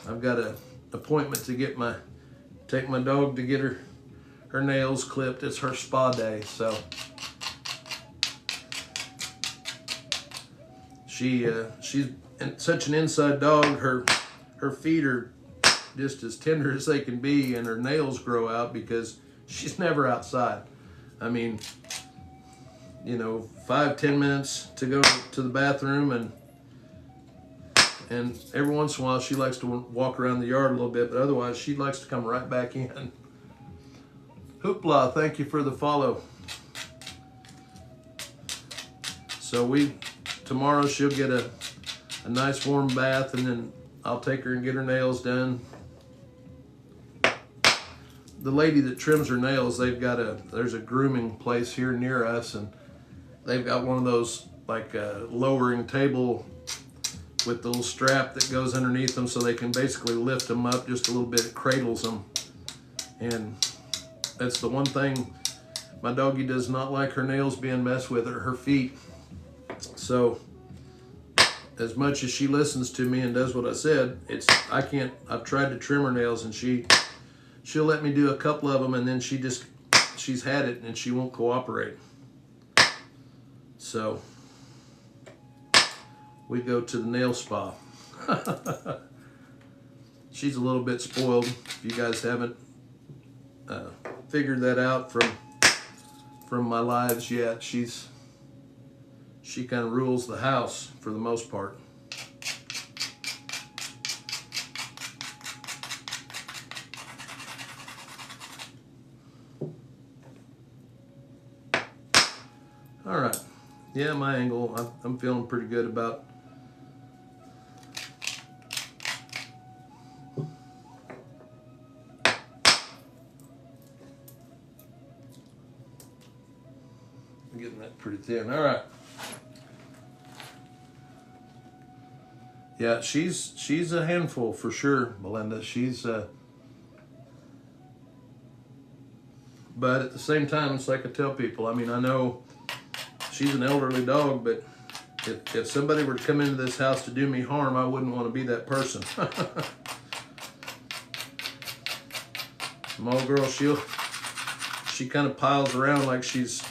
I've got an appointment to take my dog to get her nails clipped. It's her spa day, so she's such an inside dog. Her feet are just as tender as they can be, and her nails grow out because she's never outside. I mean, you know, 5-10 minutes to go to the bathroom, and every once in a while she likes to walk around the yard a little bit, but otherwise she likes to come right back in. Hoopla, thank you for the follow. So tomorrow she'll get a nice warm bath, and then I'll take her and get her nails done. The lady that trims her nails, there's a grooming place here near us, and they've got one of those like lowering table with the little strap that goes underneath them, so they can basically lift them up just a little bit. It cradles them, and that's the one thing my doggie does not like, her nails being messed with, or her feet. So as much as she listens to me and does what I said, I've tried to trim her nails, and she'll let me do a couple of them, and then she's had it and she won't cooperate. So we go to the nail spa. she's a little bit spoiled. If you guys haven't figured that out from my lives yet, she kind of rules the house for the most part. All right, yeah, my angle, I'm feeling pretty good about. I'm getting that pretty thin. All right. Yeah, she's a handful for sure, Melinda. But at the same time, it's like I tell people, I mean, I know she's an elderly dog, but if somebody were to come into this house to do me harm, I wouldn't want to be that person. My old girl, she kind of piles around like she's,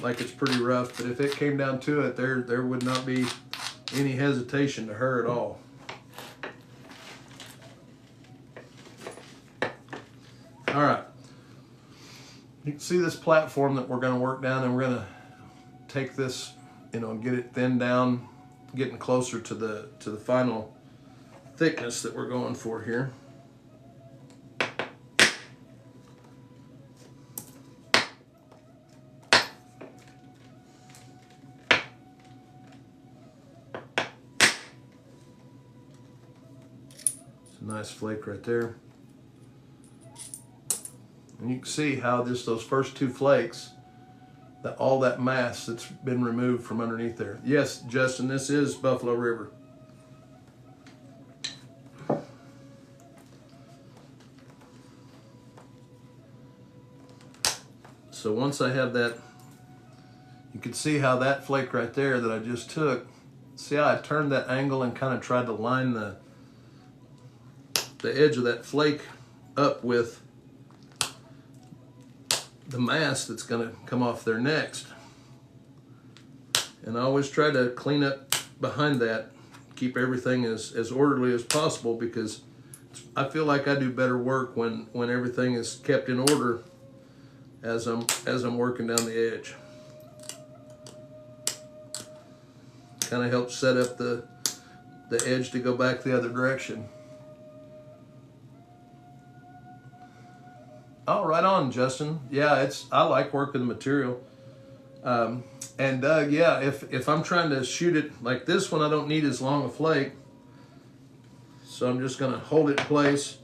like it's pretty rough, but if it came down to it, there would not be any hesitation to her at all. All right. You can see this platform that we're going to work down, and we're going to take this, get it thinned down, getting closer to the final thickness that we're going for here. It's a nice flake right there. And you can see how just those first two flakes, all that mass that's been removed from underneath there. Yes, Justin, this is Buffalo River. So once I have that, you can see how that flake right there that I just took, see how I turned that angle and kind of tried to line the edge of that flake up with the mass that's going to come off there next. And I always try to clean up behind that, keep everything as orderly as possible, because I feel like I do better work when everything is kept in order as I'm working down the edge. Kind of helps set up the edge to go back the other direction. Oh, right on, Justin. Yeah, I like working the material. And Doug, yeah, if I'm trying to shoot it like this one, I don't need as long a flake. So I'm just going to hold it in place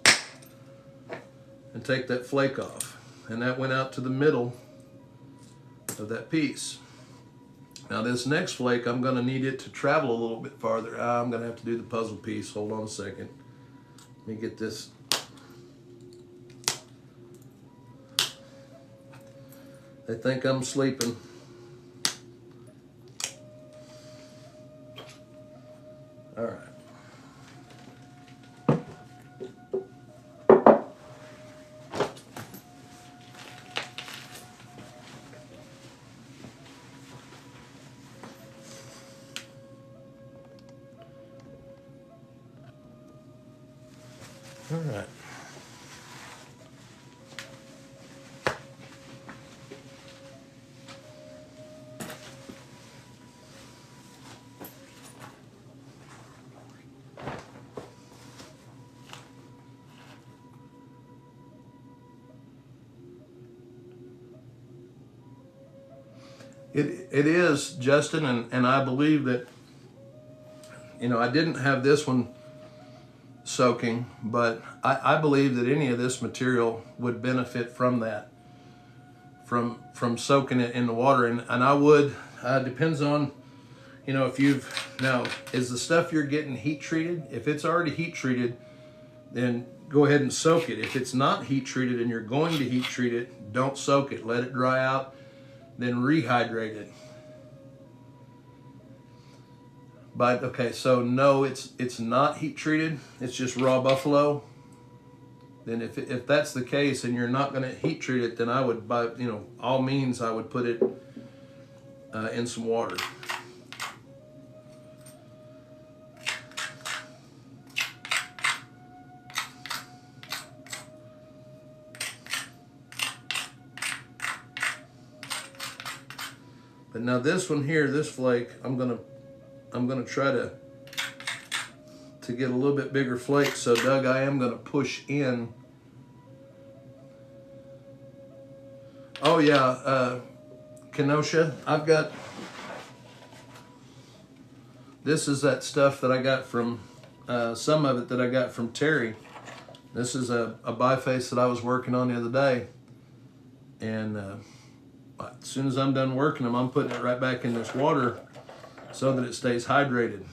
and take that flake off. And that went out to the middle of that piece. Now this next flake, I'm going to need it to travel a little bit farther. I'm going to have to do the puzzle piece. Hold on a second. Let me get this. They think I'm sleeping. All right. All right. It is, Justin, and I believe that, I didn't have this one soaking, but I believe that any of this material would benefit from that, from soaking it in the water. And I would, depends on, now, is the stuff you're getting heat treated? If it's already heat treated, then go ahead and soak it. If it's not heat treated and you're going to heat treat it, don't soak it. Let it dry out, then rehydrate it. But okay, so no, it's not heat treated. It's just raw buffalo. Then if that's the case and you're not going to heat treat it, then I would, by all means, I would put it in some water. But now this one here, this flake, I'm gonna try to get a little bit bigger flake. So Doug, I am gonna push in. Oh yeah, Kenosha, I've got, this is that stuff that I got from, some of it that I got from Terry. This is a biface that I was working on the other day. And as soon as I'm done working them, I'm putting it right back in this water so that it stays hydrated.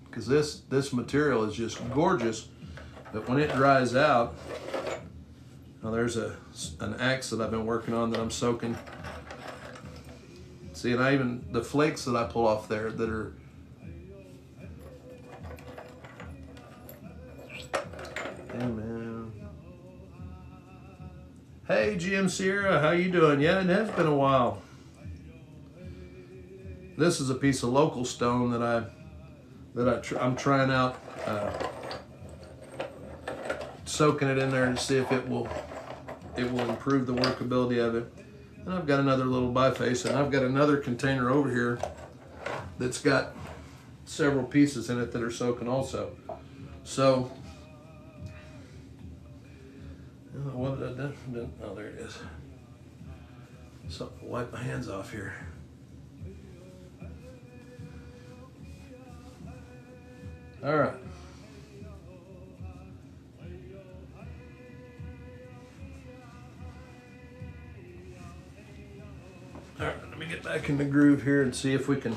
Because this material is just gorgeous, but when it dries out, now there's an axe that I've been working on that I'm soaking. See, and I even, the flakes that I pull off there that are, hey man. Hey GM Sierra, how you doing? Yeah, it has been a while. This is a piece of local stone that I'm trying out, soaking it in there to see if it will improve the workability of it. And I've got another little biface, and I've got another container over here that's got several pieces in it that are soaking also. So, what did I do? Oh, there it is. Something to wipe my hands off here. All right. All right, let me get back in the groove here and see if we can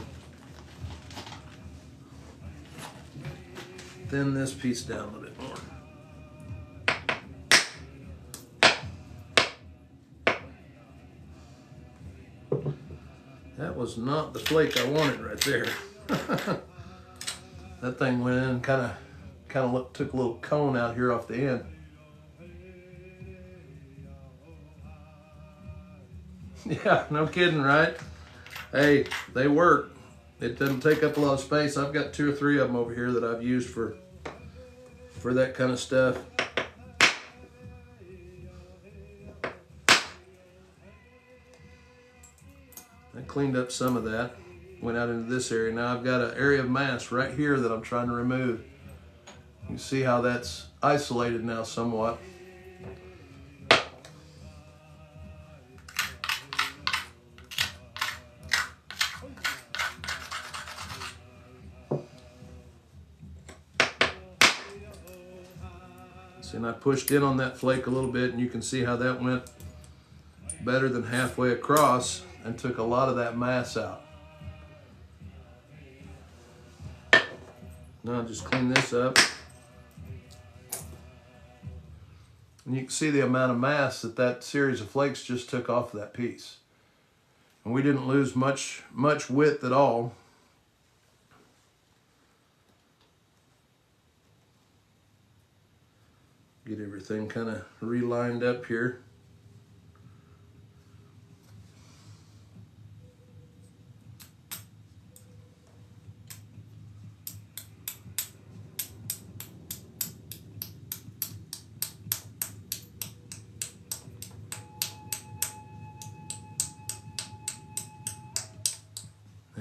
thin this piece down a little bit more. That was not the flake I wanted right there. That thing went in, kind of took a little cone out here off the end. Yeah, no kidding, right? Hey, they work. It doesn't take up a lot of space. I've got 2 or 3 of them over here that I've used for that kind of stuff. I cleaned up some of that, went out into this area. Now I've got an area of mass right here that I'm trying to remove. You can see how that's isolated now somewhat. See, and I pushed in on that flake a little bit, and you can see how that went better than halfway across and took a lot of that mass out. Now I'll just clean this up. And you can see the amount of mass that series of flakes just took off of that piece. And we didn't lose much width at all. Get everything kind of relined up here.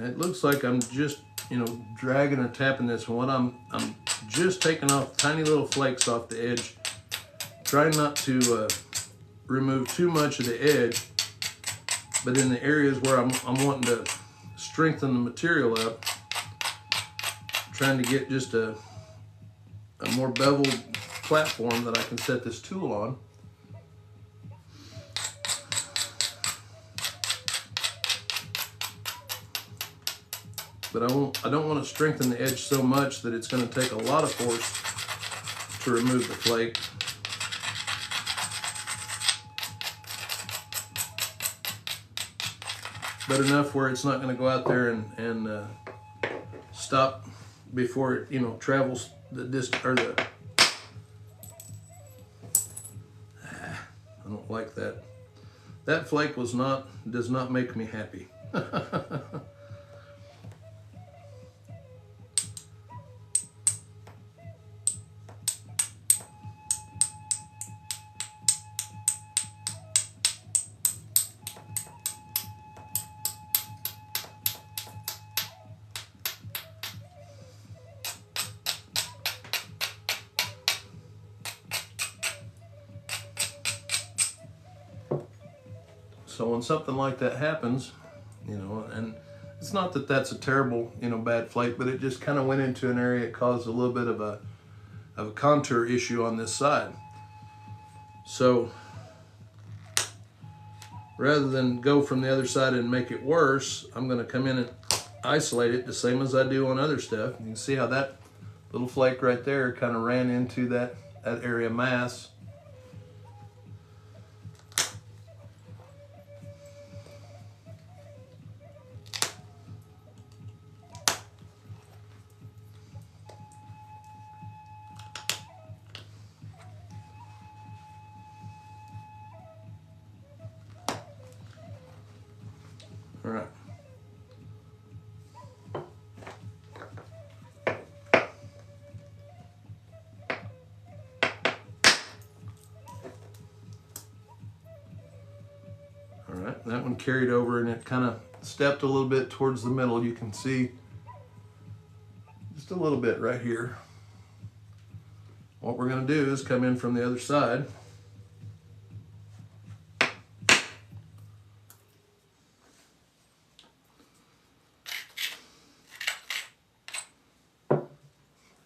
It looks like I'm just, dragging or tapping this. And what I'm just taking off tiny little flakes off the edge. Trying not to remove too much of the edge, but in the areas where I'm wanting to strengthen the material up, trying to get just a more beveled platform that I can set this tool on. But I don't want to strengthen the edge so much that it's going to take a lot of force to remove the flake. But enough where it's not going to go out there and stop before it travels the distance or the. I don't like that. That flake does not make me happy. So when something like that happens, you know, and it's not that that's a terrible, you know, bad flake, but it just kind of went into an area that caused a little bit of a contour issue on this side. So rather than go from the other side and make it worse, I'm going to come in and isolate it the same as I do on other stuff. You can see how that little flake right there kind of ran into that area mass. All right. All right, that one carried over and it kind of stepped a little bit towards the middle. You can see just a little bit right here. What we're going to do is come in from the other side.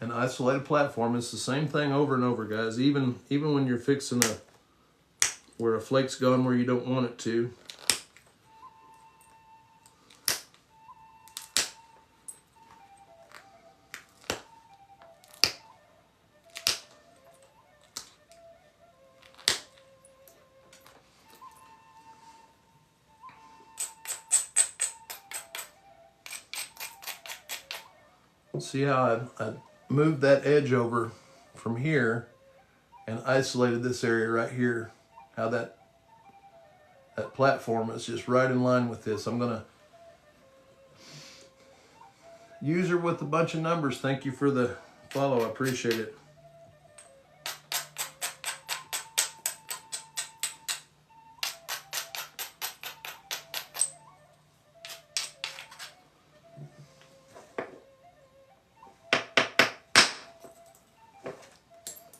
An isolated platform is the same thing over and over, guys. Even when you're fixing where a flake's gone where you don't want it to. See how I moved that edge over from here and isolated this area right here. How that platform is just right in line with this. I'm gonna use her with a bunch of numbers. Thank you for the follow, I appreciate it.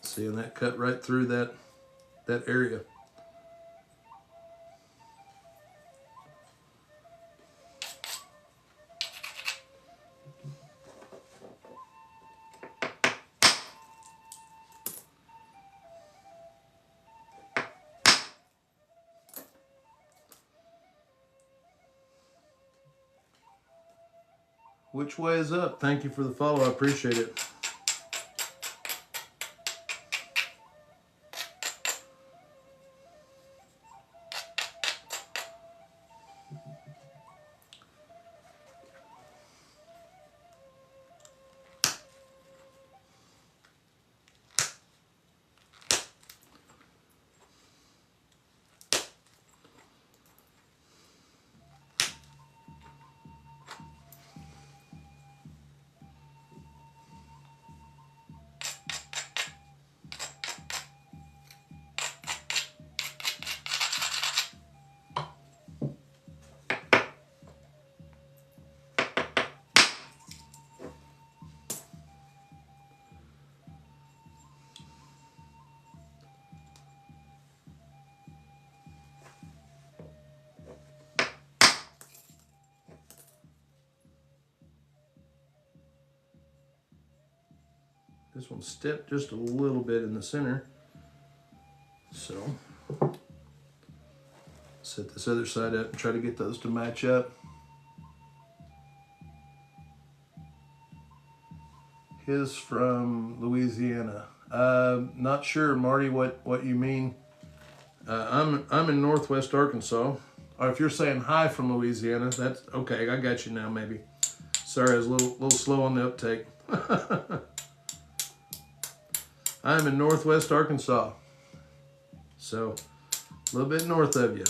See, and that cut right through that area. Which way is up? Thank you for the follow, I appreciate it. This one stepped just a little bit in the center. So, set this other side up and try to get those to match up. His from Louisiana. Not sure, Marty, what you mean. I'm in Northwest Arkansas. Or if you're saying hi from Louisiana, that's okay. I got you now, maybe. Sorry, I was a little slow on the uptake. I'm in Northwest Arkansas, so a little bit north of you.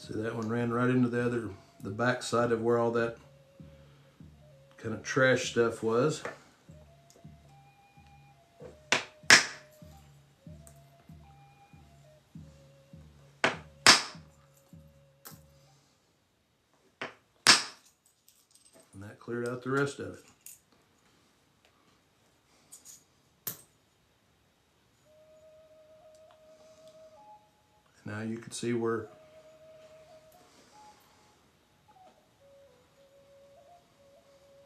See, that one ran right into the back side of where all that kind of trash stuff was. And that cleared out the rest of it. Now you can see where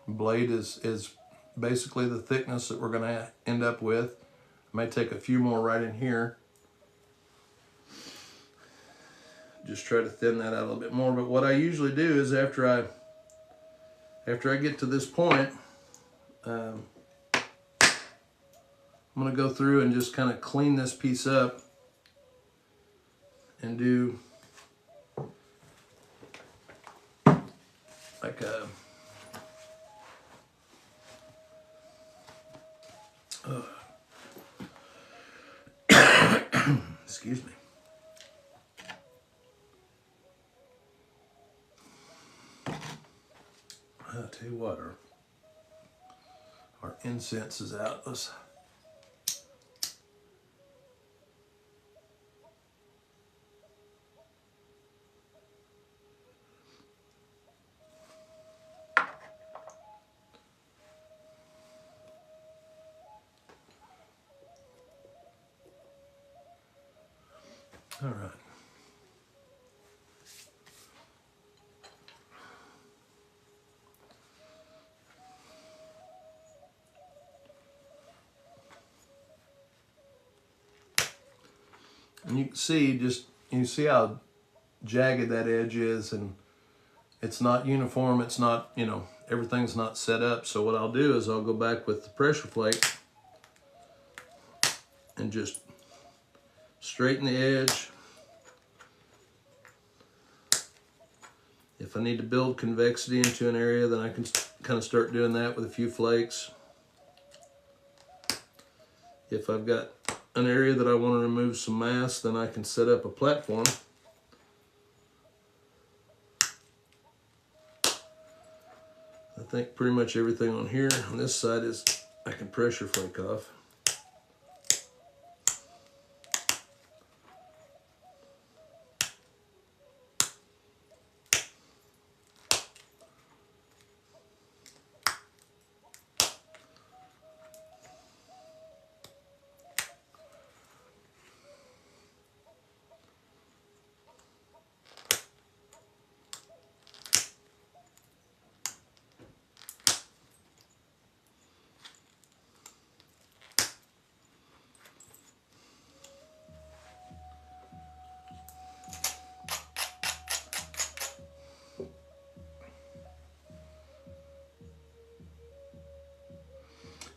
blade is basically the thickness that we're going to end up with. I may take a few more right in here. Just try to thin that out a little bit more. But what I usually do is after I get to this point, I'm going to go through and just kind of clean this piece up and do like a excuse me. I'll tell you what, our incense is out. Let's all right. And you can see how jagged that edge is, and it's not uniform. It's not, you know, everything's not set up. So what I'll do is I'll go back with the pressure plate and just straighten the edge. If I need to build convexity into an area, then I can kind of start doing that with a few flakes. If I've got an area that I want to remove some mass, then I can set up a platform. I think pretty much everything on here, on this side, is I can pressure flake off.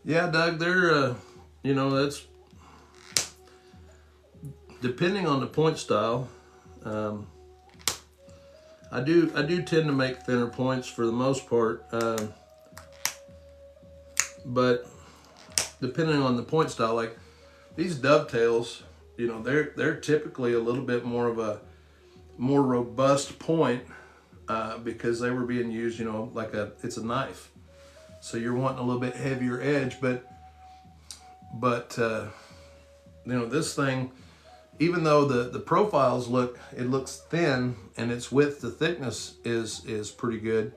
Yeah, Doug, they're, you know, that's depending on the point style. I do tend to make thinner points for the most part, but depending on the point style, like these dovetails, you know, they're typically a little bit more of a more robust point because they were being used, you know, like it's a knife. So you're wanting a little bit heavier edge, but you know, this thing, even though the profiles looks thin and its width to thickness is pretty good,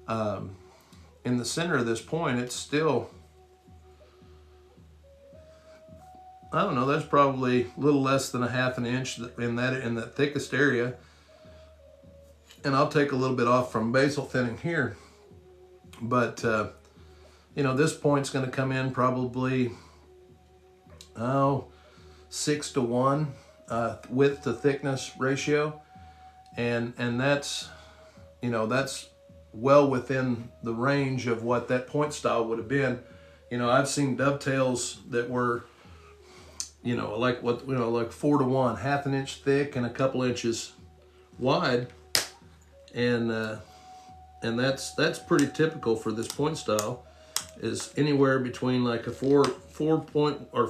in the center of this point, it's still, I don't know, that's probably a little less than a half an inch in that thickest area. And I'll take a little bit off from basal thinning here. But, you know, this point's going to come in probably, 6 to 1 width to thickness ratio. And that's, you know, that's well within the range of what that point style would have been. You know, I've seen dovetails that were, you know, like 4 to 1, half an inch thick and a couple inches wide. And that's pretty typical for this point style, is anywhere between like a 4 to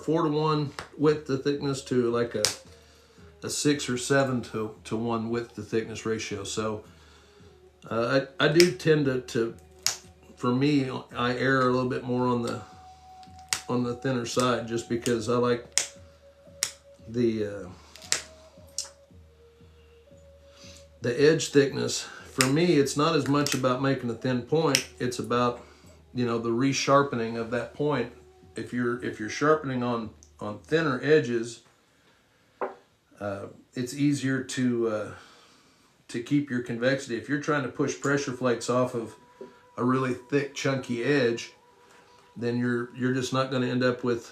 1 width to thickness to like a a 6 or 7 to 1 width to thickness ratio. So I do tend to, for me, I err a little bit more on the thinner side, just because I like the edge thickness. For me, it's not as much about making a thin point, it's about, you know, the resharpening of that point. If you're sharpening on thinner edges, it's easier to keep your convexity. If you're trying to push pressure flakes off of a really thick, chunky edge, then you're just not going to end up with,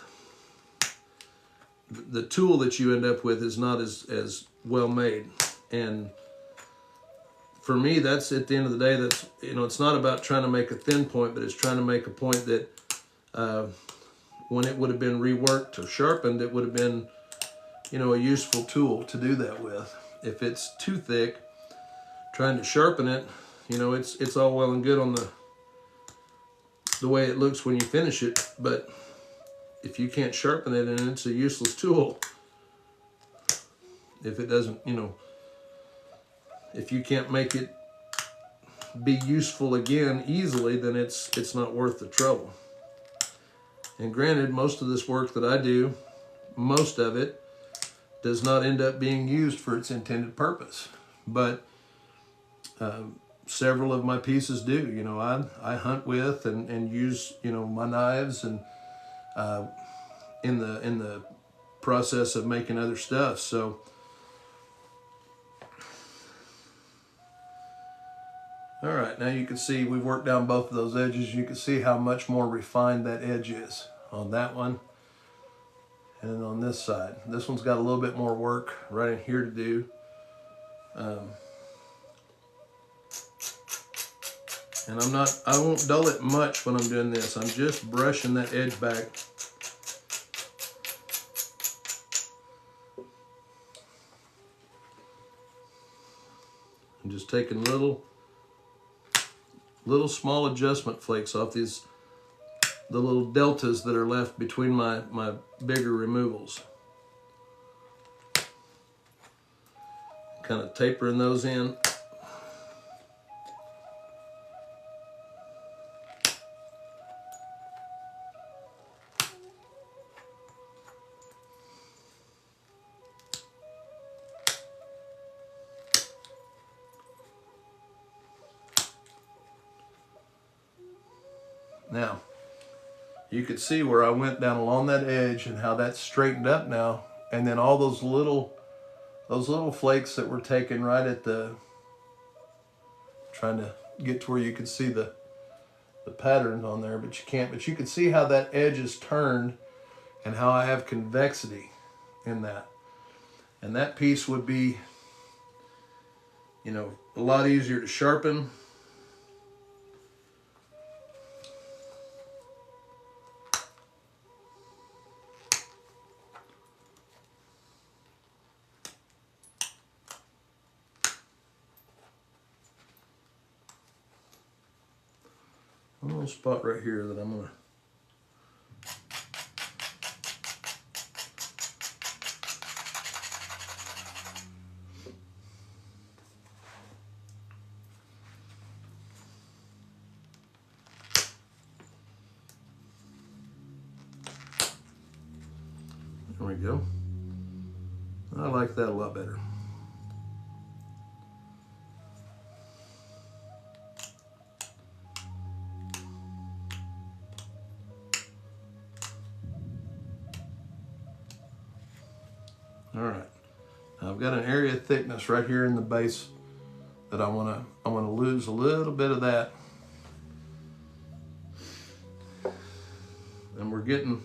the tool that you end up with is not as well made. And for me, that's, at the end of the day, that's, you know, it's not about trying to make a thin point, but it's trying to make a point that when it would have been reworked or sharpened, it would have been, you know, a useful tool to do that with. If it's too thick, trying to sharpen it, you know, it's all well and good on the way it looks when you finish it, but if you can't sharpen it, and it's a useless tool. If it doesn't, you know, if you can't make it be useful again easily, then it's not worth the trouble. And granted, most of this work that I do, most of it does not end up being used for its intended purpose, but several of my pieces do. You know, I hunt with and use, you know, my knives, and in the process of making other stuff. So all right, now you can see we've worked down both of those edges. You can see how much more refined that edge is on that one and on this side. This one's got a little bit more work right in here to do. And I won't dull it much when I'm doing this. I'm just brushing that edge back. I'm just taking little small adjustment flakes off the little deltas that are left between my bigger removals. Kind of tapering those in. Now, you could see where I went down along that edge and how that's straightened up now. And then all those little flakes that were taken right at the, trying to get to where you could see the patterns on there, but you can't. But you can see how that edge is turned and how I have convexity in that. And that piece would be, you know, a lot easier to sharpen. A little spot right here that I'm gonna there we go. I like that a lot better. All right, now I've got an area of thickness right here in the base that I want to lose a little bit of that, and we're getting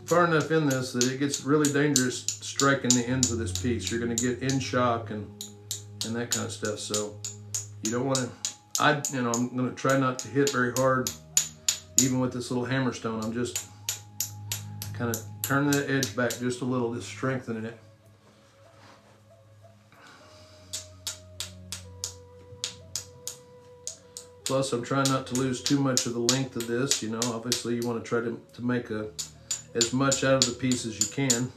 far enough in this that it gets really dangerous striking the ends of this piece. You're going to get in shock and that kind of stuff. So you don't want to. I'm going to try not to hit very hard, even with this little hammerstone. I'm just kind of turning that edge back just a little, just strengthening it. Plus, I'm trying not to lose too much of the length of this. You know, obviously you want to try to make as much out of the piece as you can.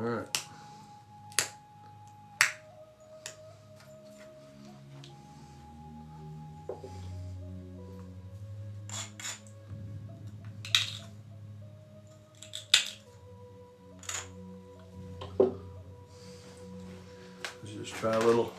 right. Let's just try a little.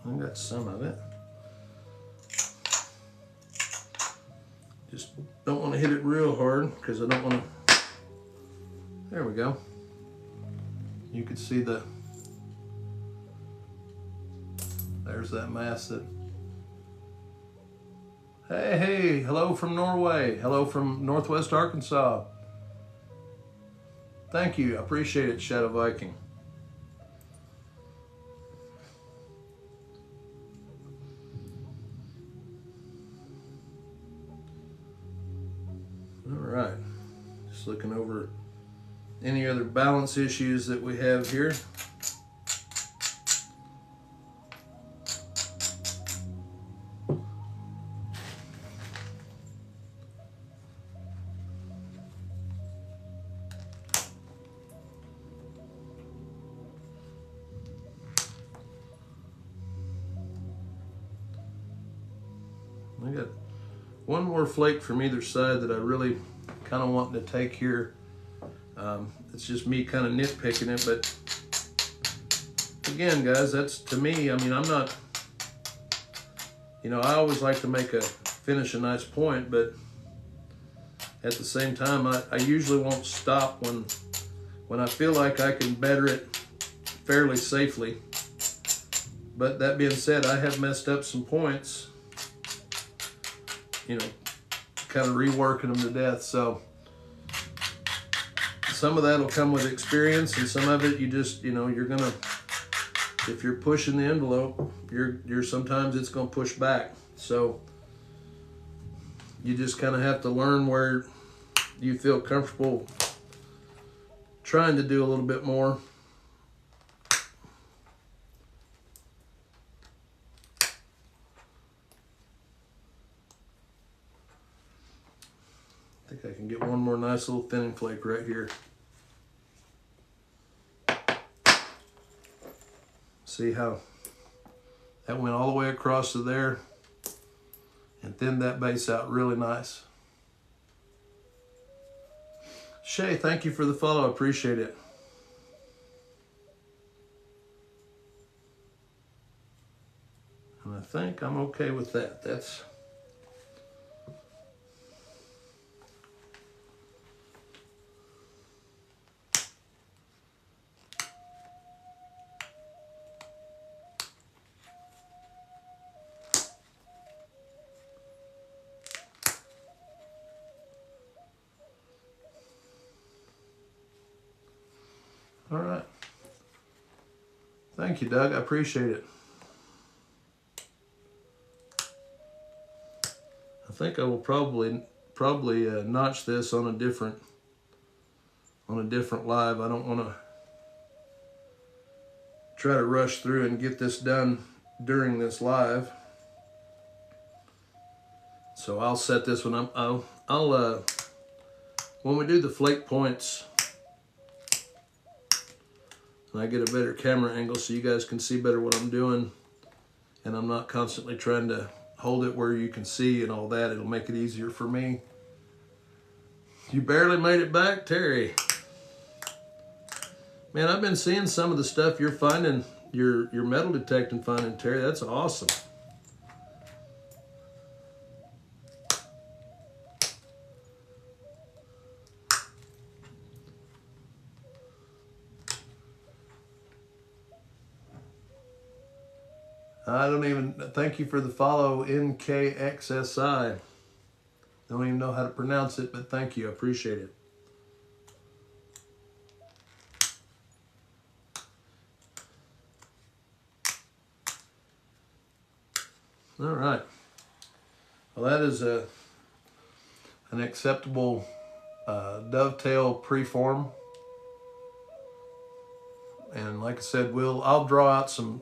I got some of it. Just don't want to hit it real hard because I don't want to. There we go. You can see there's that mass that. Hey, hello from Norway. Hello from Northwest Arkansas. Thank you, I appreciate it, Shadow Viking. All right, just looking over any other balance issues that we have here. I got one more flake from either side that I really kind of want to take here. It's just me kind of nitpicking it, but again, guys, that's to me, I mean, I'm not, you know, I always like to finish a nice point, but at the same time, I usually won't stop when I feel like I can better it fairly safely. But that being said, I have messed up some points, you know, kind of reworking them to death. So some of that will come with experience, and some of it you just, you know, you're gonna, if you're pushing the envelope, you're sometimes it's gonna push back. So you just kind of have to learn where you feel comfortable trying to do a little bit more. I think I can get one more nice little thinning flake right here. See how that went all the way across to there and thinned that base out really nice. Shay, thank you for the follow. I appreciate it. And I think I'm okay with that. That's all right. Thank you, Doug. I appreciate it. I think I will probably notch this on a different live. I don't want to try to rush through and get this done during this live. So I'll set this one up. I'll when we do the flake points, and I get a better camera angle so you guys can see better what I'm doing, and I'm not constantly trying to hold it where you can see and all that, it'll make it easier for me. You barely made it back, Terry. Man, I've been seeing some of the stuff you're finding, your metal detecting finding, Terry. That's awesome. I don't even, thank you for the follow, NKXSI. Don't even know how to pronounce it, but thank you, I appreciate it. All right. Well, that is an acceptable dovetail preform. And like I said, I'll draw out some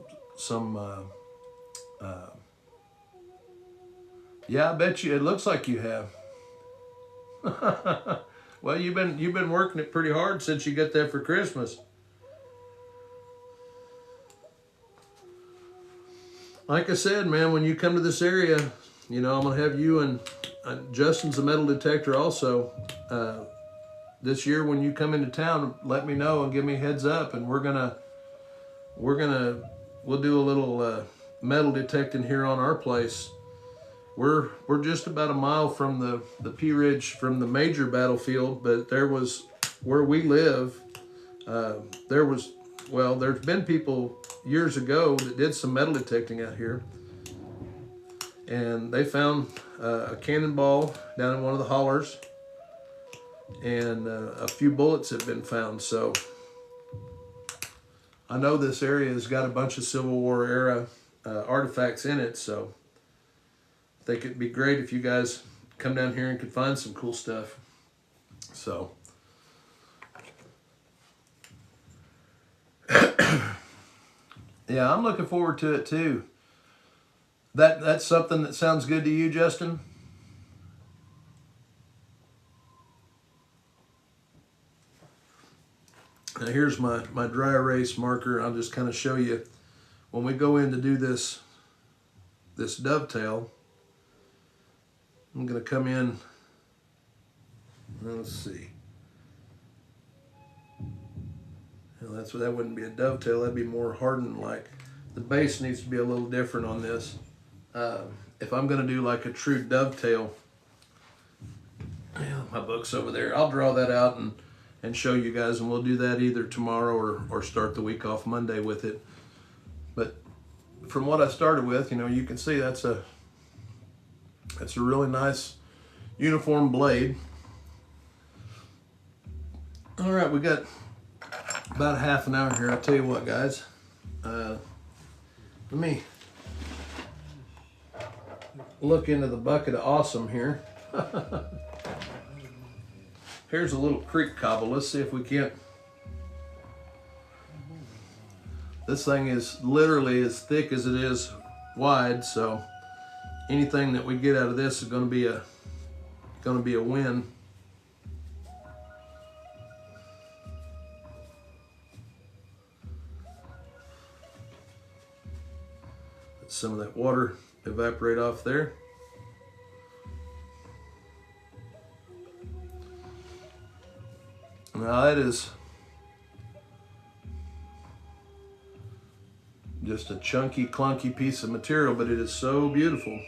yeah, I bet you, it looks like you have. Well, you've been working it pretty hard since you got that for Christmas. Like I said, man, when you come to this area, I'm gonna have you and Justin's a metal detector also. This year when you come into town, let me know and give me a heads up, and we'll do a little metal detecting here on our place. We're just about a mile from the Pea Ridge, from the major battlefield, but there was, where we live, there's been people years ago that did some metal detecting out here, and they found a cannonball down in one of the hollers, and a few bullets have been found. So I know this area has got a bunch of Civil War era artifacts in it, so I think it'd be great if you guys come down here and could find some cool stuff. So yeah, I'm looking forward to it too. That's something that sounds good to you, Justin? Now here's my dry erase marker. I'll just kind of show you when we go in to do this dovetail. I'm going to come in, let's see. Well, that wouldn't be a dovetail, that'd be more hardened like. The base needs to be a little different on this. If I'm going to do like a true dovetail, my book's over there, I'll draw that out and show you guys, and we'll do that either tomorrow or start the week off Monday with it. But from what I started with, you can see that's a really nice uniform blade. All right, we got about a half an hour here. I'll tell you what, guys. Let me look into the bucket of awesome here. Here's a little creek cobble. Let's see if we can't. This thing is literally as thick as it is wide, so anything that we get out of this is going to be a win. Let some of that water evaporate off there. Now that is just a chunky, clunky piece of material, but it is so beautiful.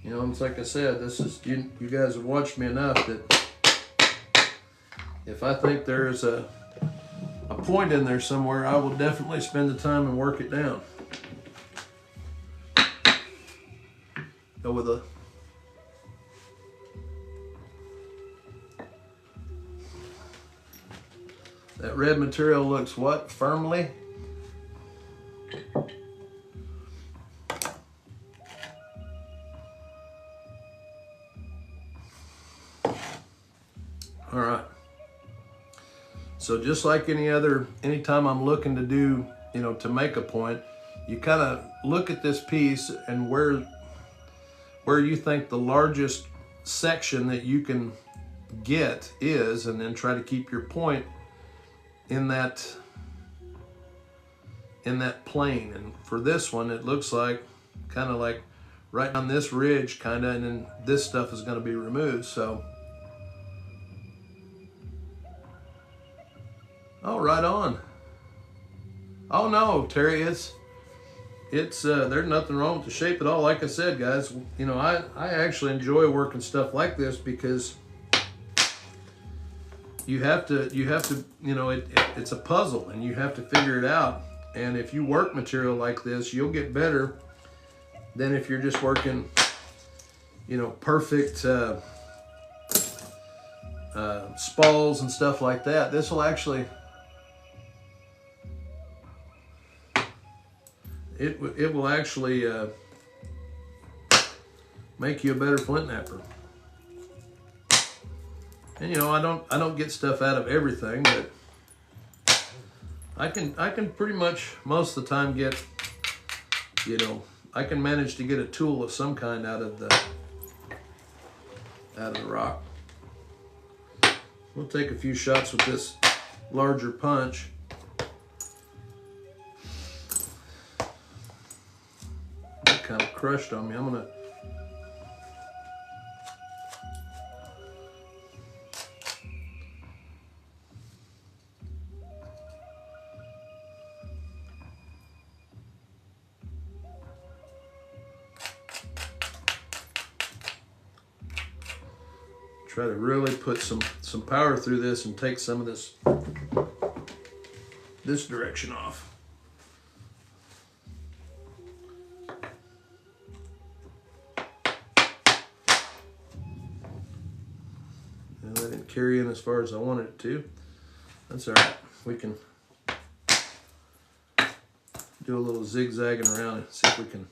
It's like I said, this is, you guys have watched me enough that if I think there is a point in there somewhere, I will definitely spend the time and work it down. Go with that red material looks what? Firmly? All right. So just like anytime I'm looking to do, to make a point, you kind of look at this piece and where you think the largest section that you can get is, and then try to keep your point in that plane. And for this one, it looks like kind of like right on this ridge, and then this stuff is going to be removed. So, oh, right on. Oh no, Terry, it's there's nothing wrong with the shape at all. Like I said, guys, I actually enjoy working stuff like this because you have to it's a puzzle and you have to figure it out. And if you work material like this, you'll get better than if you're just working perfect spalls and stuff like that. This will actually it will actually make you a better flint knapper. And I don't get stuff out of everything, but I can pretty much most of the time get, I can manage to get a tool of some kind out of the rock. We'll take a few shots with this larger punch. It kind of crushed on me. I'm gonna try to really put some power through this and take some of this direction off. And that didn't carry in as far as I wanted it to. That's all right. We can do a little zigzagging around and see if we can.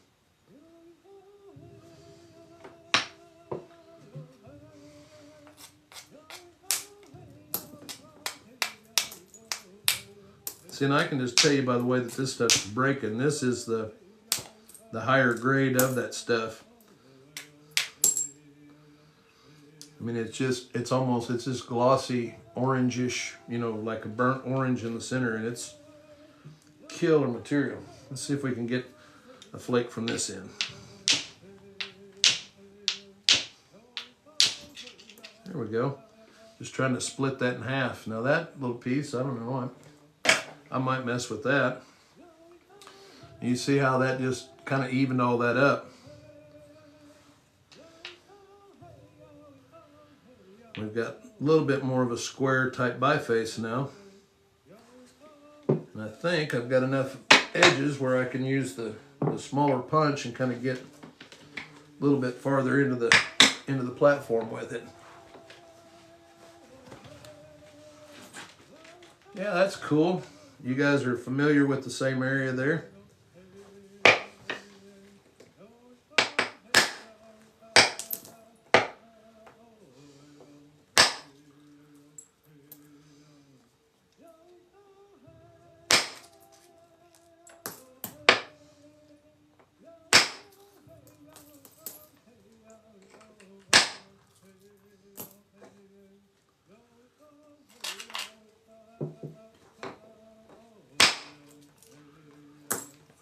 See, and I can just tell you by the way that this stuff's breaking, this is the higher grade of that stuff. I mean, it's just glossy, orangish, like a burnt orange in the center, and it's killer material. Let's see if we can get a flake from this end. There we go. Just trying to split that in half. Now that little piece, I don't know, I might mess with that. You see how that just kind of evened all that up. We've got a little bit more of a square type biface now. And I think I've got enough edges where I can use the smaller punch and kind of get a little bit farther into the platform with it. Yeah, that's cool. You guys are familiar with the same area there.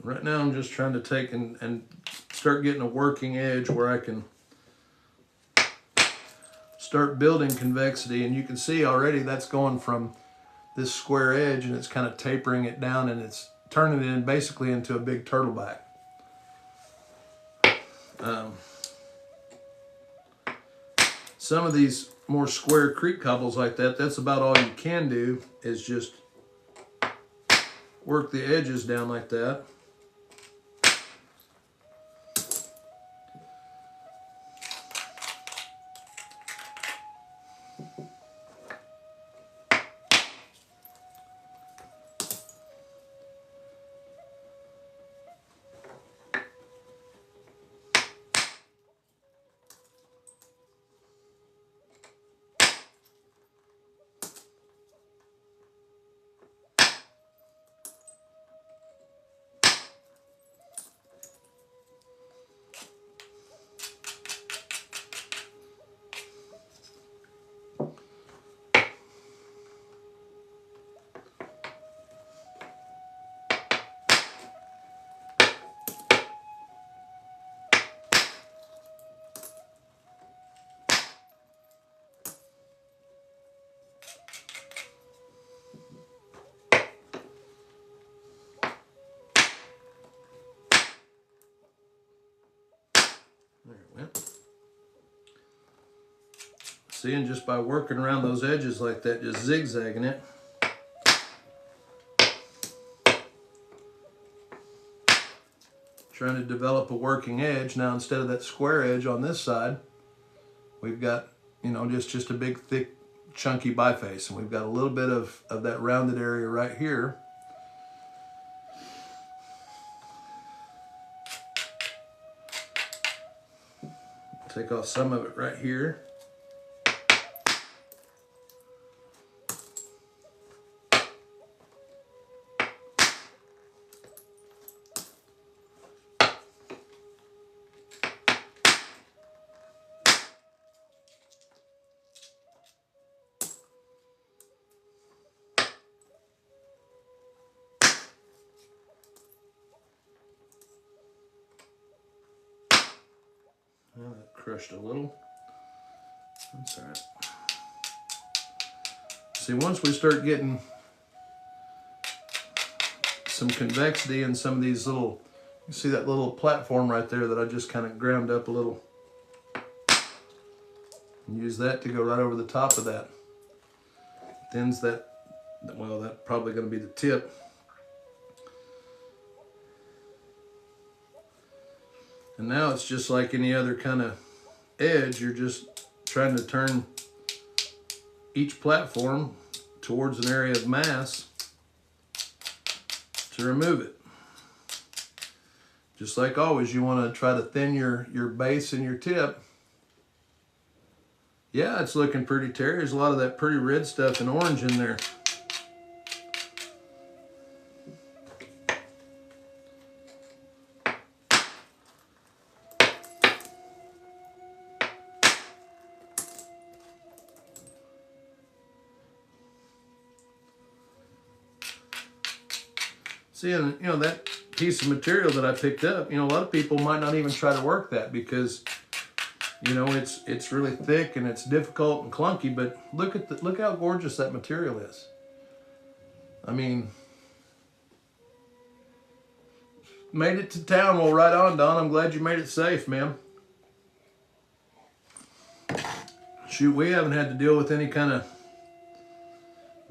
Right now I'm just trying to take and start getting a working edge where I can start building convexity, and you can see already that's going from this square edge and it's kind of tapering it down and it's turning it in basically into a big turtleback. Some of these more square creek cobbles like that, that's about all you can do is just work the edges down like that. There it went. See, and just by working around those edges like that, just zigzagging it, trying to develop a working edge. Now instead of that square edge on this side, we've got, just a big, thick, chunky biface, and we've got a little bit of that rounded area right here. Take off some of it right here. Well, that crushed a little. That's all right. See, once we start getting some convexity in some of these little, you see that little platform right there that I just kind of ground up a little. And use that to go right over the top of that. Then's that, well, that's probably going to be the tip. And now it's just like any other kind of edge. You're just trying to turn each platform towards an area of mass to remove it. Just like always, you want to try to thin your base and your tip. Yeah, it's looking pretty, Terry. There's a lot of that pretty red stuff and orange in there. See, and you know, that piece of material that I picked up, you know, a lot of people might not even try to work that because, you know, it's really thick and it's difficult and clunky, but look how gorgeous that material is. I mean, made it to town. Well, right on, Don. I'm glad you made it safe, ma'am. Shoot, we haven't had to deal with any kind of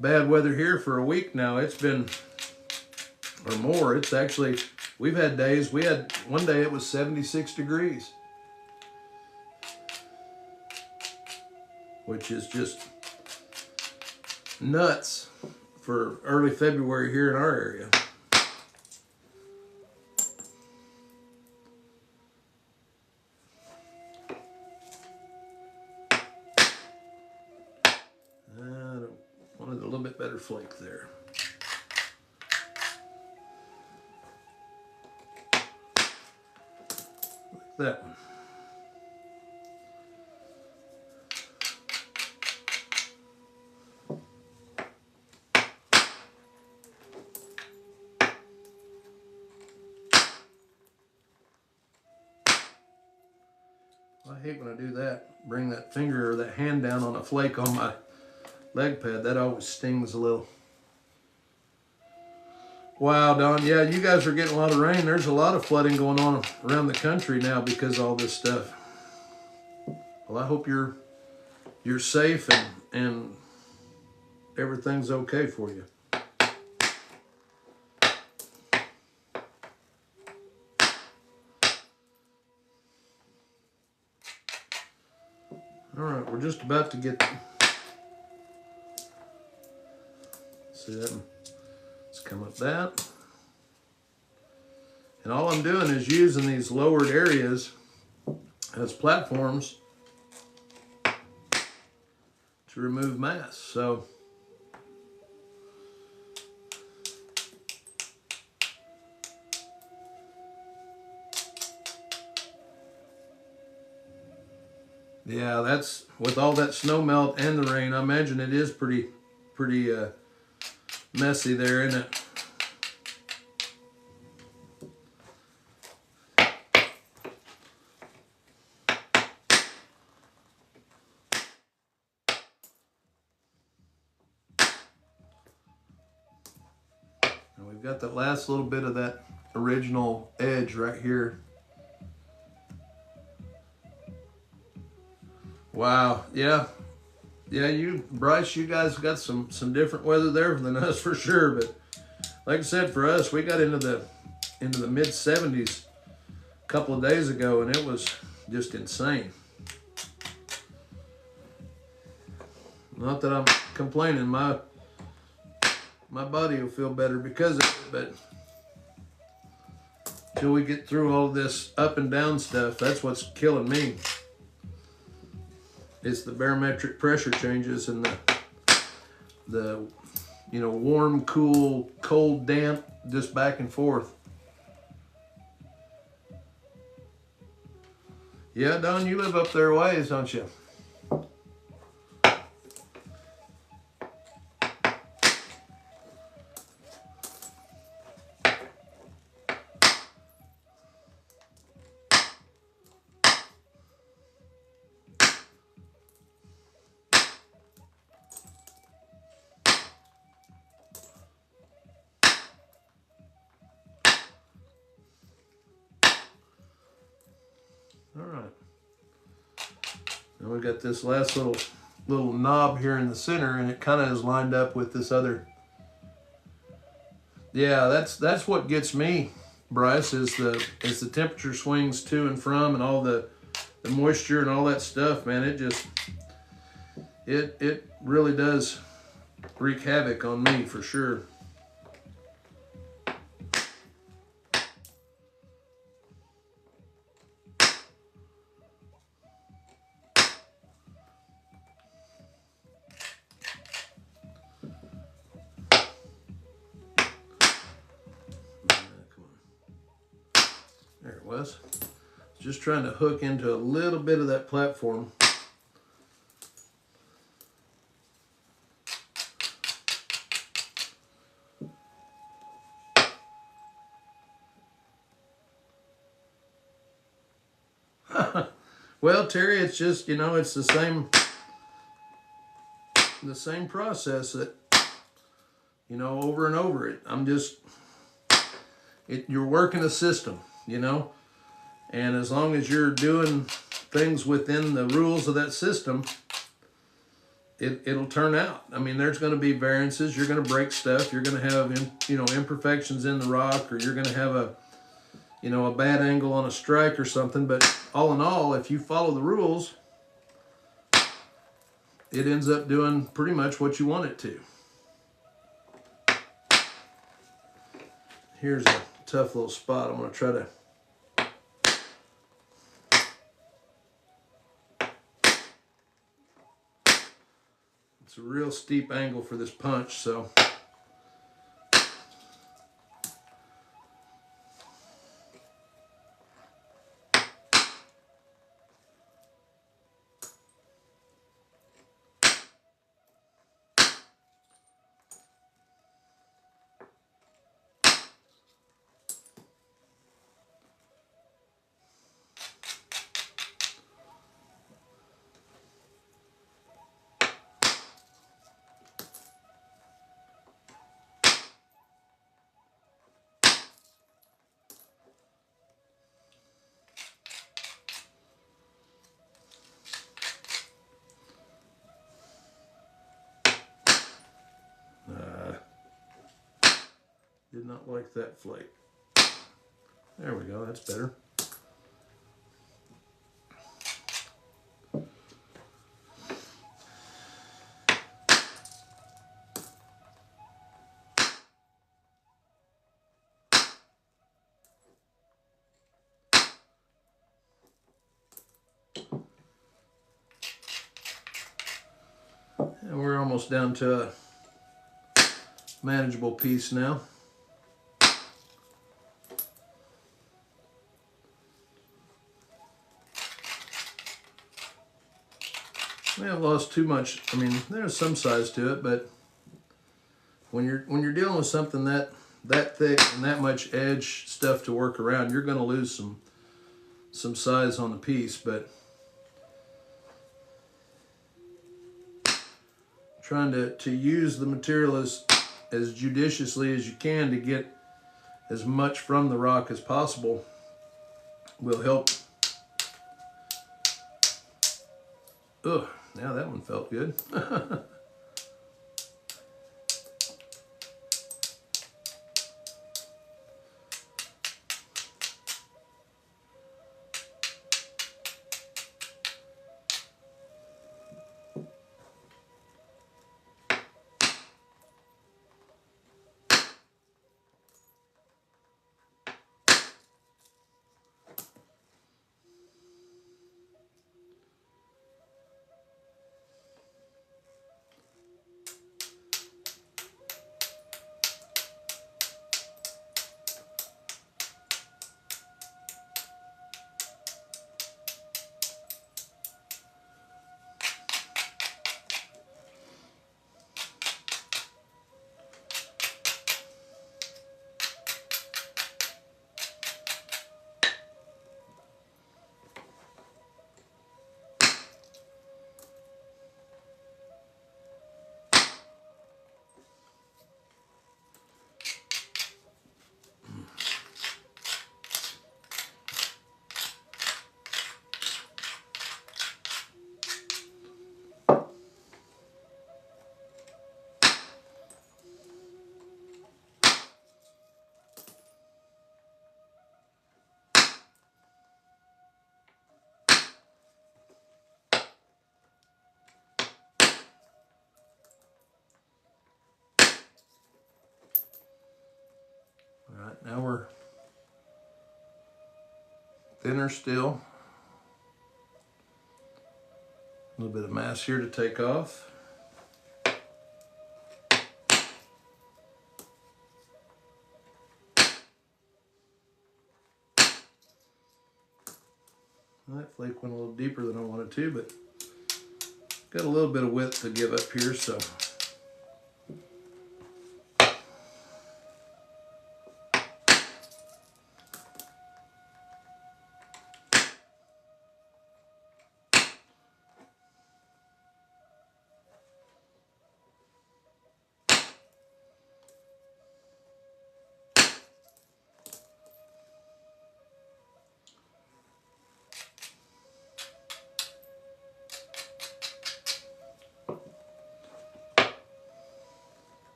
bad weather here for a week now. It's been, or more. It's actually, we've had days, we had one day it was 76 degrees. Which is just nuts for early February here in our area. I wanted a little bit better flake there. Like that one. I hate when I do that. Bring that finger or that hand down on a flake on my leg pad. That always stings a little. Wow, Don. Yeah, you guys are getting a lot of rain. There's a lot of flooding going on around the country now because of all this stuff. Well, I hope you're safe and everything's okay for you. All right, we're just about to get. See that? Let's come up that. And all I'm doing is using these lowered areas as platforms to remove mass. So yeah, that's with all that snow melt and the rain, I imagine it is pretty messy there, isn't it? And we've got that last little bit of that original edge right here. Wow, yeah. Yeah, Bryce, you guys got some different weather there than us for sure. But like I said, for us, we got into the mid 70s a couple of days ago, and it was just insane. Not that I'm complaining, my body will feel better because of it, but until we get through all this up and down stuff, that's what's killing me. It's the barometric pressure changes and the you know, warm, cool, cold, damp, just back and forth. Yeah, Don, you live up there a ways, don't you? All right. And we got this last little knob here in the center, and it kind of is lined up with this other. Yeah, that's what gets me, Bryce, is the temperature swings to and from, and all the moisture and all that stuff, man. It really does wreak havoc on me for sure. There it was. Just trying to hook into a little bit of that platform. Well, Terry, it's just, it's the same process that, over and over it. You're working a system, and as long as you're doing things within the rules of that system, it'll turn out. I mean, there's going to be variances. You're going to break stuff. You're going to have, imperfections in the rock, or you're going to have a bad angle on a strike or something. But all in all, if you follow the rules, it ends up doing pretty much what you want it to. Here's a tough little spot. I'm going to try to. It's a real steep angle for this punch, so. Did not like that flake. There we go, that's better. And we're almost down to a manageable piece now. We haven't lost too much. I mean, there's some size to it, but when you're dealing with something that thick and that much edge stuff to work around, you're going to lose some size on the piece. But trying to use the material as judiciously as you can to get as much from the rock as possible will help. Ugh, now that one felt good. now we're thinner still. A little bit of mass here to take off. That flake went a little deeper than I wanted to, but got a little bit of width to give up here, so.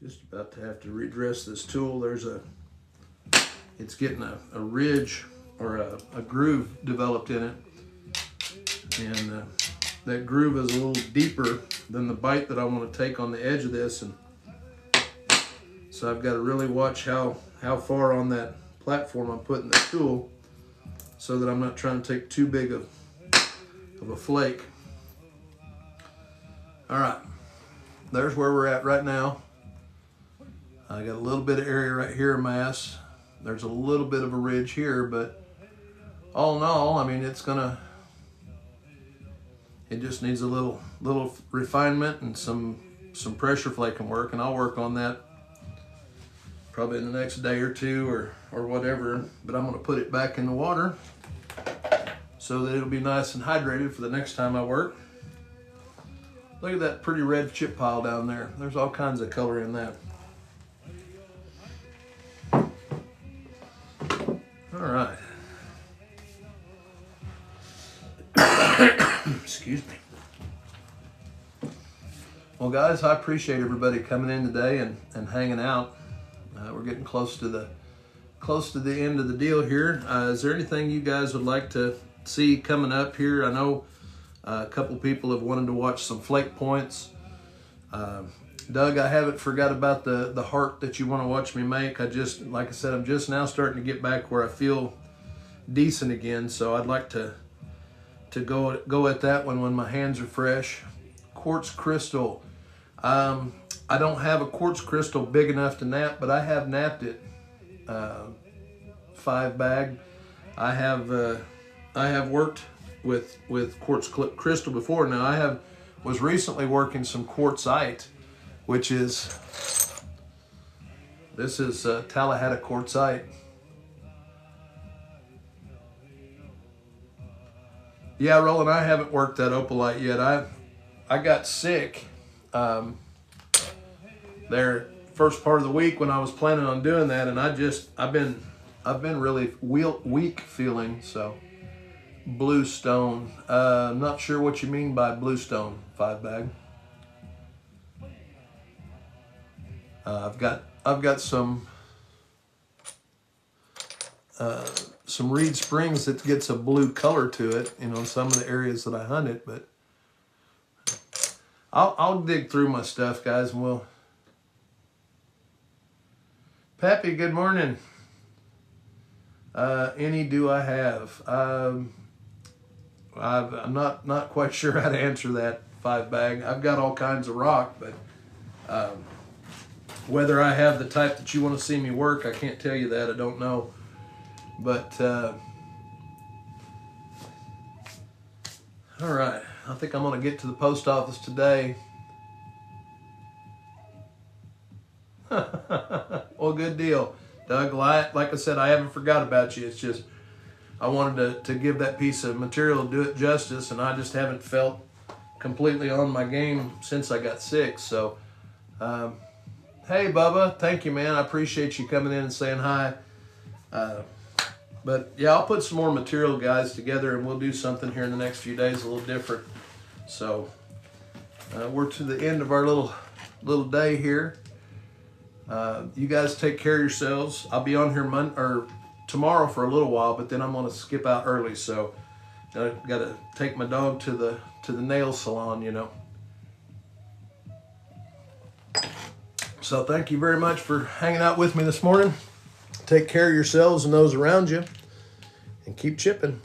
Just about to have to redress this tool. It's getting a ridge or a groove developed in it. And that groove is a little deeper than the bite that I want to take on the edge of this. And so I've got to really watch how far on that platform I'm putting the tool so that I'm not trying to take too big of a flake. All right, there's where we're at right now. I got a little bit of area right here, mass. There's a little bit of a ridge here, but all in all, I mean, it just needs a little refinement and some pressure flaking work, and I'll work on that probably in the next day or two or whatever. But I'm gonna put it back in the water so that it'll be nice and hydrated for the next time I work. Look at that pretty red chip pile down there. There's all kinds of color in that. All right. Excuse me. Well, guys, I appreciate everybody coming in today and hanging out. We're getting close to the end of the deal here. Is there anything you guys would like to see coming up here? I know a couple people have wanted to watch some flake points. Doug, I haven't forgot about the heart that you want to watch me make. Like I said, I'm just now starting to get back where I feel decent again. So I'd like to go at that one when my hands are fresh. Quartz crystal. I don't have a quartz crystal big enough to nap, but I have napped it. 5 bag. I have worked with quartz crystal before. Now I was recently working some quartzite, which is, this is Tallahassee quartzite. Yeah, Roland, I haven't worked that opalite yet. I got sick there first part of the week when I was planning on doing that, and I've been really weak feeling. So bluestone, I'm not sure what you mean by bluestone 5 bag. I've got some Reed Springs that gets a blue color to it, you know, in some of the areas that I hunt it. But I'll dig through my stuff, guys, and we'll. Pappy, good morning. Any do I have? I'm not quite sure how to answer that 5 bag. I've got all kinds of rock, but whether I have the type that you want to see me work, I can't tell you that. I don't know. But all right, I think I'm going to get to the post office today. Well, good deal, Doug. Like I said, I haven't forgot about you. It's just I wanted to give that piece of material, do it justice, and I just haven't felt completely on my game since I got sick. So, hey, Bubba, thank you, man. I appreciate you coming in and saying hi. But yeah, I'll put some more material, guys, together, and we'll do something here in the next few days a little different. So we're to the end of our little day here. You guys take care of yourselves. I'll be on here tomorrow for a little while, but then I'm gonna skip out early. So I gotta take my dog to the nail salon, you know. So thank you very much for hanging out with me this morning. Take care of yourselves and those around you, and keep chipping.